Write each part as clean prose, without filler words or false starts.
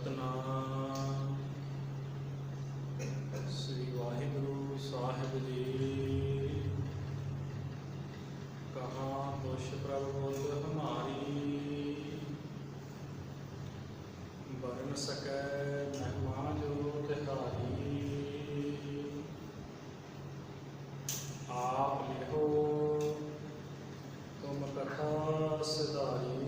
सतनाम श्री वाहिगुरु साहिब जी। कहाँ दुष प्रभु हमारी, बरन सकै महिमा जो तिहारी। आप लिहो तुम कथा सिधारी,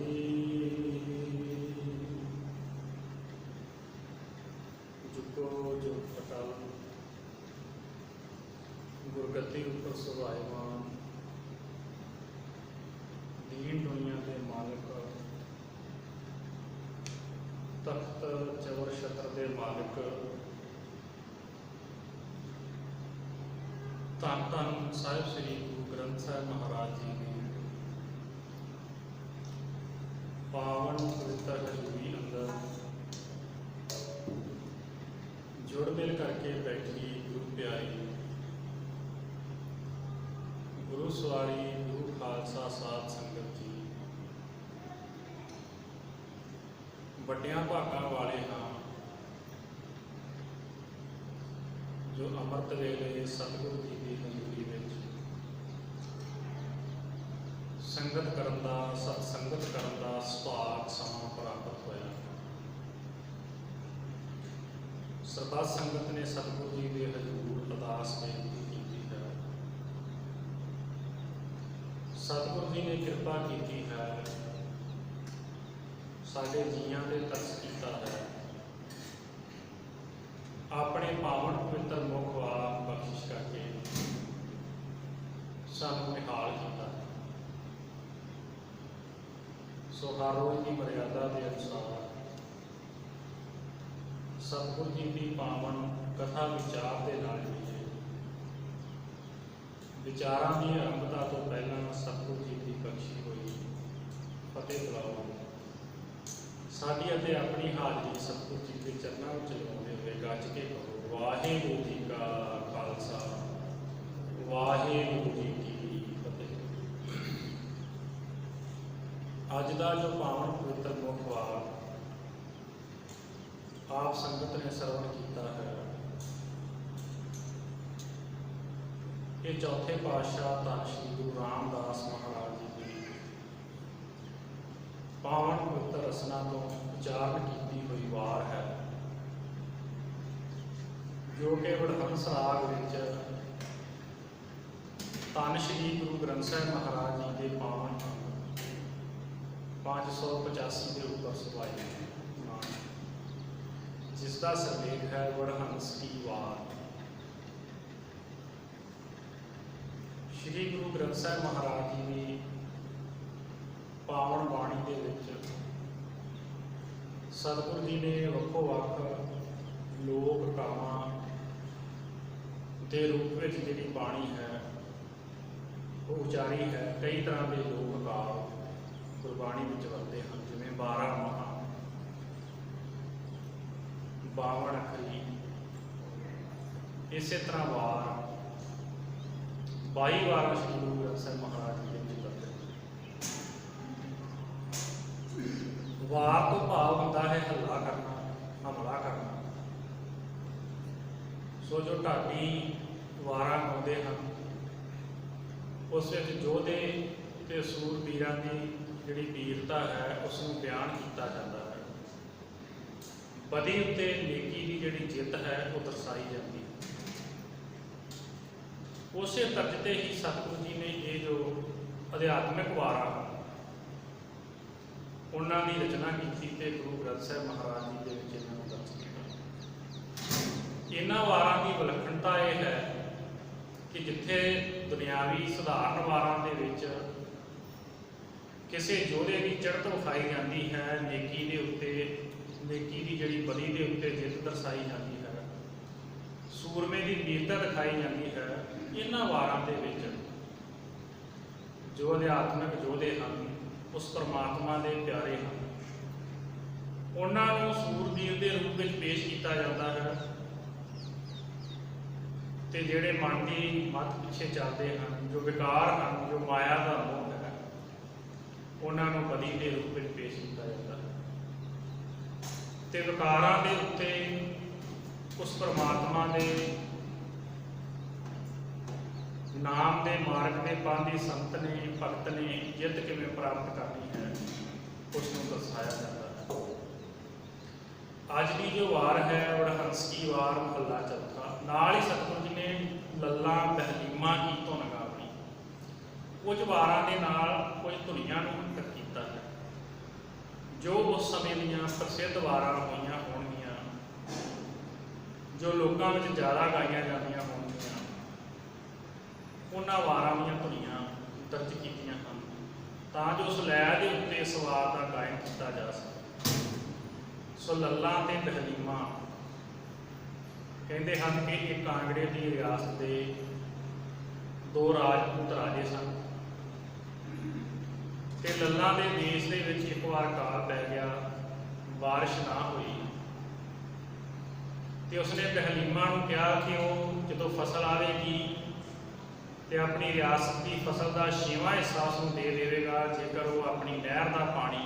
जुगो जुग अटल गुरगति उपर सुभाईमान, दीन दुनिया के मालिक, तख्त चवर छत्र के मालिक, धन धन साहिब श्री गुरु ग्रंथ साहिब महाराज जी की पावन पवित्र हजूरी अंदर जुड़ मिल करके बैठी गुरु प्यारी, गुरु सवारी, गुरु खालसा साध संगत जी, ਵੱਡਿਆਂ ਭਾਗਾਂ वाले हाँ जो अमृत वेले सतगुरु जी की हजूरी में संगत करन दा, सत्संगत करन दा सुभाग समा प्राप्त होया। सरबत संगत ने सतगुरु जी के हजूर अरदास बेनती की है। सतगुरु जी ने कृपा की है, साडे जीआं ते तरस कीता है, अपने पावन पवित्र मुख वाला बख्शिश करके सानू निहाल किया। सो हर रोज की मर्यादा के अनुसार सतगुरु जी की पावन कथा विचार के नाल विचारां की आरंभता तो पहला सतगुरु जी की बख्शी हुई फतेह बुलाओ साडी अते अपनी हाजरी सतगुरु जी के चरणों में लगाते हुए गज के कहो वाहिगुरु जी का खालसा वाहिगुरु जी की फतेह। अज का जो पावन पवित्र मुखवार आप संगत ने श्रवण किया है, ये चौथे पातशाह धन श्री गुरु रामदास महाराज जी की पावन पवित्र रसना तो उच्चारण की हुई वार है, जो कि वडहंस राग विच धन श्री गुरु ग्रंथ साहिब महाराज जी के पावन 585 के ऊपर सुभाई, जिसका सिरलेख है वडहंस की वार। श्री गुरु ग्रंथ साहिब महाराज जी की पावन बाणी के विच सतगुरु जी ने वक्खो वक् लोक कावां के रूप में जी बाणी है वो उचारी है। कई तरह के लोक काव गुरबाणी में वरते हैं, जिमें 12 महा 52 अखरी, इस तरह वार 22 वार श्री गुरु ग्रंथ साहिब महाराज जी के वरते। वार तो भाव होता है हल्ला करना, हमला करना। सो जो ढाडी वारा गाते हैं उस योधे ते सूरबीरां की जिहड़ी वीरता है उसनूं बयान किया जाता है। बदी उत्ते नेकी की जिहड़ी जित है वो दर्शाई जाती है। उस तर्ज ते ही सतगुरु जी ने ये जो अध्यात्मिक वारा उन्होंने की रचना की ते गुरु ग्रंथ साहिब महाराज जी के विच इन्हां नूं दर्ज किया। इन्हां वारां की विलक्षणता यह है कि जिथे दुनियावी सधारण वारां दे विच किसी योधे की चढ़त विखाई जाती है, नेकी के उत्ते नेकी की जिहड़ी बदी के उत्ते जित दर्शाई जाती है, सूरमे की वीरता दिखाई जाती है। इन्हां वारां दे विच जो अध्यात्मिक योधे हैं उस परमात्मा के प्यारे हैं, उन्होंने सूरबीर के रूप में पेश किया जाता है। तो जोड़े मन की मत पिछे चलते हैं, जो विकार हैं, जो माया का मोह है, उन्होंने बदी के रूप में पेश किया जाता है। ਤੇ ਵਿਕਾਰਾਂ ਦੇ ਉੱਤੇ ਉਸ ਪਰਮਾਤਮਾ ਦੇ ਨਾਮ ਦੇ ਮਾਰਗ ਦੇ ਪਾਂਧੀ ਸੰਤ ਨੇ, ਭਗਤ ਨੇ ਜਿੱਤ ਕਿਵੇਂ ਪ੍ਰਾਪਤ ਕਰਨੀ ਹੈ ਉਸ ਨੂੰ ਦਰਸਾਇਆ ਜਾਂਦਾ ਹੈ। ਅੱਜ ਦੀ ਜੋ ਵਾਰ ਹੈ ਵਡਹੰਸ ਕੀ ਵਾਰ ਮਹੱਲਾ ਚੌਥਾ। ਨਾਲ ਹੀ ਸਤਿਗੁਰੂ ਜੀ ਨੇ ਲੱਲਾ ਤਹਲੀਮਾ ਕੀ ਧੁਨ ਗਾਵਣੀ, ਕੁਝ ਵਾਰਾਂ ਦੇ ਨਾਲ ਕੁਝ ਧੁਨੀਆਂ ਨੂੰ ਅੰਕਿਤ ਕੀਤਾ ਹੈ ਜੋ ਉਸ ਸਮੇਂ ਦੀਆਂ ਪ੍ਰਸਿੱਧ ਵਾਰਾਂ ਹੋਈਆਂ ਹੋਣਗੀਆਂ, ਜੋ ਲੋਕਾਂ ਵਿੱਚ ਜ਼ਿਆਦਾ ਗਾਈਆਂ ਜਾਂਦੀਆਂ ਹੋਣਗੀਆਂ, ਉਹਨਾਂ ਵਾਰਾਂ ਦੀਆਂ ਧੁਨੀਆਂ ਦਰਜ ਕੀਤੀਆਂ ਹਨ ਤਾਂ ਜੋ ਉਸ ਲੈਅ ਦੇ ਉੱਤੇ ਸਵਾਰ ਦਾ ਗਾਇਨ ਕੀਤਾ ਜਾ ਸਕੇ। ਸੋ ਲੱਲਾ ਤੇ ਤਹਲੀਮਾ ਕਹਿੰਦੇ ਹਨ ਕਿ ਇਹ ਕਾਂਗੜੇ ਦੀ ਰਿਆਸਤ ਦੇ ਦੋ ਰਾਜਪੂਤ ਰਾਜੇ ਸਨ ਤੇ ਲੱਲਾ ਦੇ ਦੇਸ਼ ਦੇ ਵਿੱਚ ਇੱਕ ਵਾਰ ਕਾਲ ਪੈ ਗਿਆ, ਬਾਰਿਸ਼ ਨਾ ਹੋਈ ਤੇ ਉਸਨੇ ਤਹਲੀਮਾ ਨੂੰ ਕਿਹਾ ਕਿ ਉਹ ਜਦੋਂ ਫਸਲ ਆਵੇਗੀ ਤੇ ਆਪਣੀ ਰਿਆਸਤ ਦੀ ਫਸਲ ਦਾ 6ਵਾਂ ਹਿੱਸਾ ਉਸਨੂੰ ਦੇ ਦੇਵੇਗਾ ਜੇਕਰ ਉਹ ਆਪਣੀ ਨਹਿਰ ਦਾ ਪਾਣੀ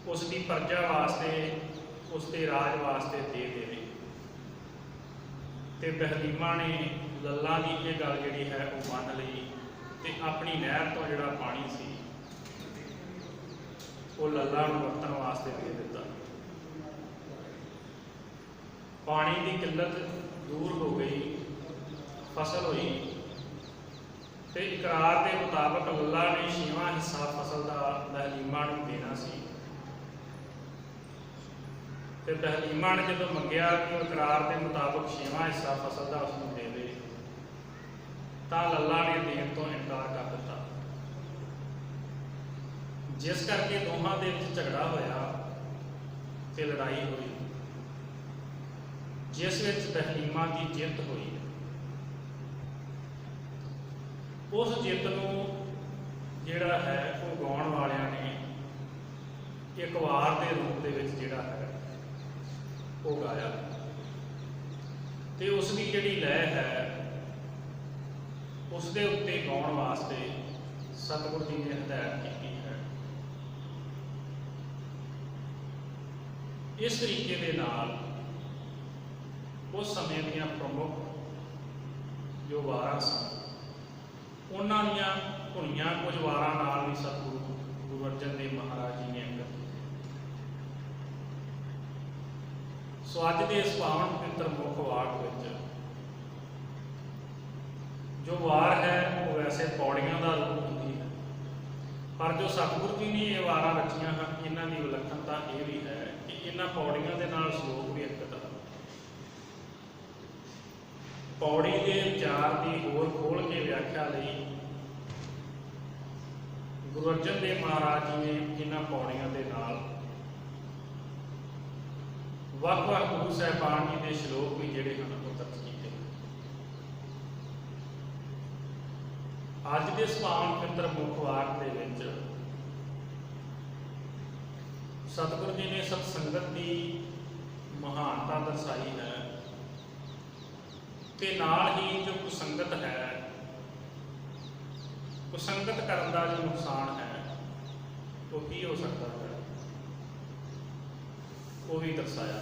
ਉਸ ਦੀ ਪ੍ਰਜਾ ਵਾਸਤੇ, ਉਸ ਦੇ ਰਾਜ ਵਾਸਤੇ ਦੇ ਦੇਵੇ। ਤੇ ਤਹਲੀਮਾ ਨੇ ਲੱਲਾ ਦੀ ਇਹ ਗੱਲ ਜਿਹੜੀ ਹੈ ਉਹ ਮੰਨ ਲਈ ਤੇ ਆਪਣੀ ਨਹਿਰ ਤੋਂ ਜਿਹੜਾ ਪਾਣੀ ਸੀ ਉਹ ਲੱਲਾ ਨੂੰ ਵਰਤਣ ਵਾਸਤੇ ਦੇ ਦਿੱਤਾ। ਪਾਣੀ ਦੀ ਕਿੱਲਤ ਦੂਰ ਹੋ ਗਈ, ਫਸਲ ਹੋਈ ਤੇ ਇਕਰਾਰ ਦੇ ਮੁਤਾਬਕ ਲੱਲਾ ਨੇ 6ਵਾਂ ਹਿੱਸਾ ਫਸਲ ਦਾ ਤਹਲੀਮਾ ਨੂੰ ਦੇਣਾ ਸੀ ਤੇ ਤਹਲੀਮਾ ਨੇ ਜਦੋਂ ਮੰਗਿਆ ਕਿ ਇਕਰਾਰ ਦੇ ਮੁਤਾਬਕ 6ਵਾਂ ਹਿੱਸਾ ਫਸਲ ਦਾ ਉਸਨੂੰ ਦੇ ਦੇ ਤਾਂ ਲੱਲਾ ਨੇ ਦੇਣ ਤੋਂ ਇਨਕਾਰ ਕਰ ਦਿੱਤਾ, ਜਿਸ ਕਰਕੇ ਦੋਹਾਂ ਦੇ ਵਿੱਚ ਝਗੜਾ ਹੋਇਆ ਤੇ ਲੜਾਈ ਹੋਈ ਜਿਸ ਵਿੱਚ ਤਹਲੀਮਾ ਦੀ ਜਿੱਤ ਹੋਈ। ਉਸ ਜਿੱਤ ਨੂੰ ਜਿਹੜਾ ਹੈ ਉਹ ਗਾਉਣ ਵਾਲਿਆਂ ਨੇ ਇੱਕ ਵਾਰ ਦੇ ਰੂਪ ਦੇ ਵਿੱਚ ਜਿਹੜਾ ਹੈ ਉਹ ਗਾਇਆ ਤੇ ਉਸ ਦੀ ਜਿਹੜੀ ਲੈਅ ਹੈ ਉਸ ਦੇ ਉੱਤੇ ਗਾਉਣ ਵਾਸਤੇ ਸਤਿਗੁਰੂ ਜੀ ਨੇ ਹਦਾਇਤ ਕੀਤੀ ਹੈ। ਇਸ ਤਰੀਕੇ ਦੇ ਨਾਲ ਉਸ ਸਮੇਂ ਦੀਆਂ ਪ੍ਰਮੁੱਖ ਜੋ ਵਾਰਾਂ ਸਨ ਉਹਨਾਂ ਦੀਆਂ ਧੁਨੀਆਂ ਕੁਝ ਵਾਰਾਂ ਨਾਲ ਵੀ ਸਤਿਗੁਰੂ ਗੁਰੂ ਅਰਜਨ ਦੇਵ ਮਹਾਰਾਜ ਜੀ ਨੇ ਅੰਕਿਤ ਕੀਤੀਆਂ। ਸੋ ਅੱਜ ਦੇ ਇਸ ਪਾਵਨ ਪਵਿੱਤਰ ਮੁੱਖ ਵਾਕ ਵਿੱਚ ਜੋ ਵਾਰ ਹੈ ਉਹ ਵੈਸੇ ਪੌੜੀਆਂ ਦਾ ਰੂਪ ਹੁੰਦੀ ਹੈ, ਪਰ ਜੋ ਸਤਿਗੁਰੂ ਜੀ ਨੇ ਇਹ ਵਾਰਾਂ ਰਚੀਆਂ ਹਨ ਇਹਨਾਂ ਦੀ ਵਿਲੱਖਣਤਾ ਇਹ ਵੀ ਹੈ ਕਿ ਇਹਨਾਂ ਪੌੜੀਆਂ ਦੇ ਨਾਲ ਸ਼ਲੋਕ ਵੀ ਅੰਕਿਤ ਹਨ। ਪੌੜੀ ਦੇ ਵਿਚਾਰ ਦੀ ਹੋਰ ਖੋਲ੍ਹ ਕੇ ਵਿਆਖਿਆ ਲਈ ਗੁਰੂ ਅਰਜਨ ਦੇਵ ਮਹਾਰਾਜ ਜੀ ਨੇ ਇਹਨਾਂ ਪੌੜੀਆਂ ਦੇ ਨਾਲ ਵੱਖ-ਵੱਖ ਗੁਰੂ ਸਾਹਿਬਾਨ ਜੀ ਦੇ ਸ਼ਲੋਕ ਵੀ ਜਿਹੜੇ ਹਨ ਉਹ ਦਰਜ ਕੀਤੇ। ਅੱਜ ਦੇ ਪਾਵਨ ਪਵਿੱਤਰ ਮੁੱਖ ਵਾਕ ਦੇ ਵਿੱਚ ਸਤਿਗੁਰੂ ਜੀ ਨੇ ਸਤ ਸੰਗਤ ਦੀ ਮਹਾਨਤਾ ਦਰਸਾਈ ਹੈ ਤੇ ਨਾਲ ਹੀ ਜੋ ਕੁਸੰਗਤ ਹੈ, ਕੁਸੰਗਤ ਕਰਨ ਦਾ ਜੋ ਨੁਕਸਾਨ ਹੈ ਉਹ ਕੀ ਹੋ ਸਕਦਾ ਹੈ ਉਹ ਵੀ ਦਰਸਾਇਆ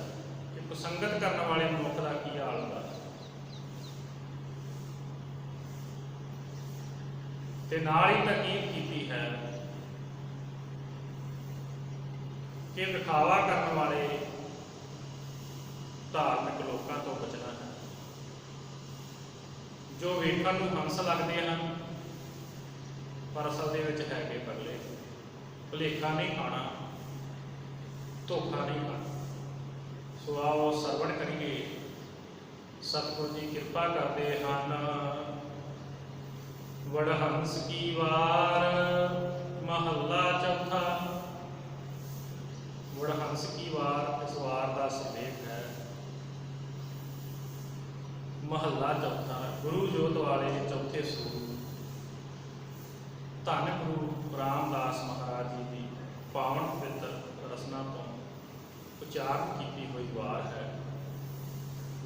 ਕਿ ਕੁਸੰਗਤ ਕਰਨ ਵਾਲੇ ਮਨੁੱਖ ਦਾ ਕੀ ਹਾਲ ਹੁੰਦਾ ਤੇ ਨਾਲ ਹੀ ਤਾਕੀਦ ਕੀਤੀ ਹੈ ਕਿ ਵਿਖਾਵਾ ਕਰਨ ਵਾਲੇ ਧਾਰਮਿਕ ਲੋਕਾਂ ਤੋਂ ਬਚਣਾ ਹੈ ਜੋ ਵੇਖਣ ਨੂੰ ਹੰਸ ਲੱਗਦੇ ਹਨ ਪਰ ਅਸਲ ਦੇ ਵਿੱਚ ਹੈਗੇ ਪਗਲੇ। ਭੁਲੇਖਾ ਨਹੀਂ ਖਾਣਾ, ਧੋਖਾ ਨਹੀਂ ਖਾਣਾ। ਸੋ ਆਓ ਸਰਵਣ ਕਰੀਏ। ਸਤਿਗੁਰੂ ਜੀ ਕਿਰਪਾ ਕਰਦੇ ਹਨ। ਵਡਹੰਸ ਕੀ ਵਾਰ ਮਹੱਲਾ ਚੌਥਾ। ਵਡਹੰਸ ਕੀ ਵਾਰ ਇਸ ਵਾਰ ਦਾ ਸਿਰਲੇਖ ਹੈ। ਮਹੱਲਾ ਚੌਥਾ। ਗੁਰੂ ਜੋਤ ਵਾਲੇ ਚੌਥੇ ਸਰੂਪ ਧੰਨ ਗੁਰੂ ਰਾਮਦਾਸ ਮਹਾਰਾਜ ਜੀ ਦੀ ਪਾਵਨ ਪਵਿੱਤਰ ਰਸਨਾ ਤੋਂ ਉਚਾਰਨ ਕੀਤੀ ਹੋਈ ਵਾਰ ਹੈ।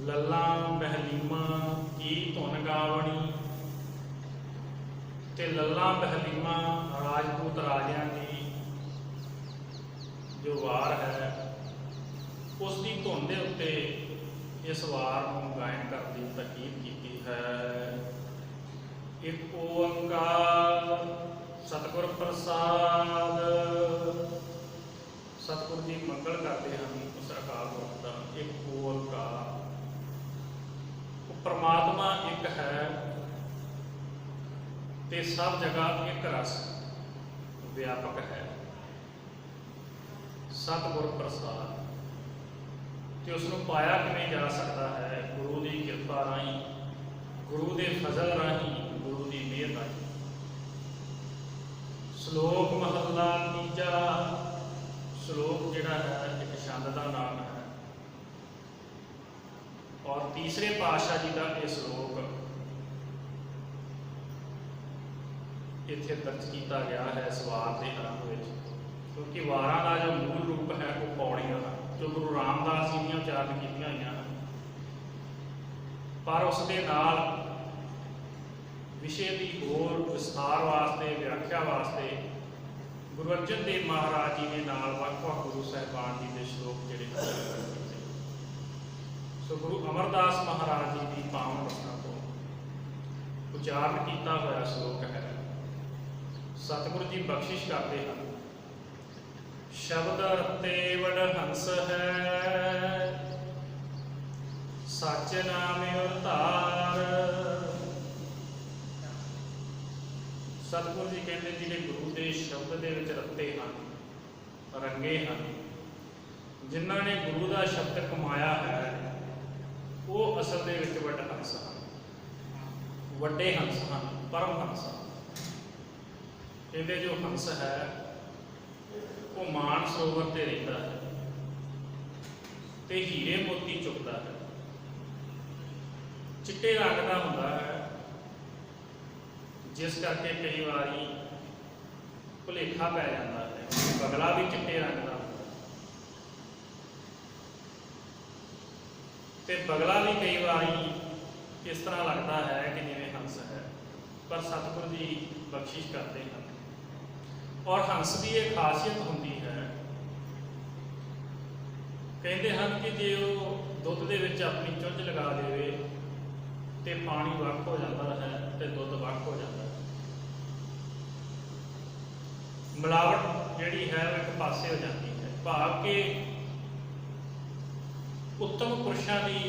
ਲੱਲਾ ਬਹਿਲੀਮਾ ਕੀ ਧੁਨ ਗਾਵਣੀ। ਤੇ ਲੱਲਾ ਬਹਿਲੀਮਾ ਰਾਜਪੂਤ ਰਾਜਿਆਂ ਦੀ ਜੋ ਵਾਰ ਹੈ ਧੁਨ ਦੇ ਉੱਤੇ ਇਸ ਵਾਰ ਨੂੰ ਗਾਇਨ ਕਰਨ ਦੀ ਤਾਕੀਦ ਕੀਤੀ ਹੈ। ਇੱਕ ਓੰਕਾਰ ਸਤਿਗੁਰ ਪ੍ਰਸਾਦ। ਸਤਿਗੁਰ ਜੀ ਮੰਗਲ ਕਰਦੇ ਹਨ ਉਸ ਅਕਾਲ ਪੁਰਖ ਦਾ। ਇੱਕ ਓੰਕਾਰ, ਉਹ ਪ੍ਰਮਾਤਮਾ ਇੱਕ ਹੈ ਤੇ ਸਭ ਜਗ੍ਹਾ ਇੱਕ ਰਸ ਵਿਆਪਕ ਹੈ। ਸਤਿਗੁਰ ਪ੍ਰਸਾਦ, ਤੇ ਉਸ ਨੂੰ ਪਾਇਆ ਕਿਵੇਂ ਜਾ ਸਕਦਾ ਹੈ? ਗੁਰੂ ਦੀ ਕਿਰਪਾ ਰਾਹੀਂ, ਗੁਰੂ ਦੇ ਫਜ਼ਲ ਰਾਹੀਂ, ਗੁਰੂ ਦੀ ਮਿਹਰ ਰਾਹੀਂ। ਸ਼ਲੋਕ ਮਹੱਲਾ ਤੀਜਾ। ਸ਼ਲੋਕ ਜਿਹੜਾ ਹੈ ਇੱਕ ਛੰਦ ਦਾ ਨਾਮ ਹੈ ਔਰ ਤੀਸਰੇ ਪਾਤਸ਼ਾਹ ਜੀ ਦਾ ਇਹ ਸ਼ਲੋਕ ਇੱਥੇ ਦਰਜ ਕੀਤਾ ਗਿਆ ਹੈ ਸਵਾਰ ਦੇ ਆਰੰਭ ਵਿੱਚ, ਕਿਉਂਕਿ ਵਾਰਾਂ ਦਾ ਜੋ ਮੂਲ ਰੂਪ ਹੈ ਉਹ ਪੌੜੀਆਂ ਦਾ, ਜੋ ਗੁਰੂ ਰਾਮਦਾਸ ਜੀ ਦੀਆਂ ਉਚਾਰਨ ਕੀਤੀਆਂ ਹੋਈਆਂ ਹਨ, ਪਰ ਉਸ ਦੇ ਨਾਲ ਵਿਸ਼ੇ ਦੀ ਹੋਰ ਵਿਸਥਾਰ ਵਾਸਤੇ, ਵਿਆਖਿਆ ਵਾਸਤੇ ਗੁਰੂ ਅਰਜਨ ਦੇਵ ਮਹਾਰਾਜ ਜੀ ਦੇ ਨਾਲ ਵੱਖ-ਵੱਖ ਗੁਰੂ ਸਾਹਿਬਾਨ ਜੀ ਦੇ ਸ਼ਲੋਕ ਜਿਹੜੇ ਹਨ। ਸੋ ਗੁਰੂ ਅਮਰਦਾਸ ਮਹਾਰਾਜ ਜੀ ਦੀ ਪਾਵਨ ਰਚਨਾ ਤੋਂ ਉਚਾਰਨ ਕੀਤਾ ਹੋਇਆ ਸ਼ਲੋਕ ਹੈ। ਸਤਿਗੁਰੂ ਜੀ ਬਖਸ਼ਿਸ਼ ਕਰਦੇ ਹਨ। ਸ਼ਬਦ ਰਤੇ ਵਡ ਹੰਸ ਹੈ, ਸੱਚ ਨਾਮ ਉਰਤਾਰ। ਸਤਿਗੁਰੂ ਜੀ ਕਹਿੰਦੇ ਜਿਹੜੇ ਗੁਰੂ ਦੇ ਸ਼ਬਦ ਦੇ ਵਿੱਚ ਰੱਤੇ ਹਨ, ਰੰਗੇ ਹਨ, ਜਿਨ੍ਹਾਂ ਨੇ ਗੁਰੂ ਦਾ ਸ਼ਬਦ ਕਮਾਇਆ ਹੈ, ਉਹ ਅਸਲ ਦੇ ਵਿੱਚ ਵੱਡ ਹੰਸ ਹਨ, ਵੱਡੇ ਹੰਸ ਹਨ, ਪਰਮ ਹੰਸ ਹਨ। ਕਹਿੰਦੇ ਜੋ ਹੰਸ ਹੈ ਉਹ ਮਾਨ ਸਰੋਵਰ ਤੇ ਰਹਿੰਦਾ ਹੈ ਤੇ ਹੀਰੇ ਮੋਤੀ ਚੁੱਕਦਾ ਹੈ, ਚਿੱਟੇ ਰੰਗ ਦਾ ਹੁੰਦਾ ਹੈ, ਜਿਸ ਕਰਕੇ ਕਈ ਵਾਰੀ ਭੁਲੇਖਾ ਪੈ ਜਾਂਦਾ ਹੈ। ਬਗਲਾ ਵੀ ਚਿੱਟੇ ਰੰਗ ਦਾ ਹੁੰਦਾ ਤੇ ਬਗਲਾ ਵੀ ਕਈ ਵਾਰੀ ਇਸ ਤਰ੍ਹਾਂ ਲੱਗਦਾ ਹੈ ਕਿ ਜਿਵੇਂ ਹੰਸ ਹੈ, ਪਰ ਸਤਿਗੁਰੂ ਜੀ ਬਖਸ਼ਿਸ਼ ਕਰਦੇ ਹਨ। ਔਰ ਹੰਸ ਦੀ ਇਹ ਖਾਸੀਅਤ ਹੁੰਦੀ ਹੈ, ਕਹਿੰਦੇ ਹਨ ਕਿ ਜੇ ਉਹ ਦੁੱਧ ਦੇ ਵਿੱਚ ਆਪਣੀ ਚੁੰਝ ਲਗਾ ਦੇਵੇ ਤੇ ਪਾਣੀ ਵੱਖ ਹੋ ਜਾਂਦਾ ਹੈ ਤੇ ਦੁੱਧ ਵੱਖ ਹੋ ਜਾਂਦਾ ਹੈ। ਮਿਲਾਵਟ ਜਿਹੜੀ ਹੈ ਉਹ ਇੱਕ ਪਾਸੇ ਹੋ ਜਾਂਦੀ ਹੈ। ਭਾਵ ਕਿ ਉੱਤਮ ਪੁਰਸ਼ਾਂ ਦੀ,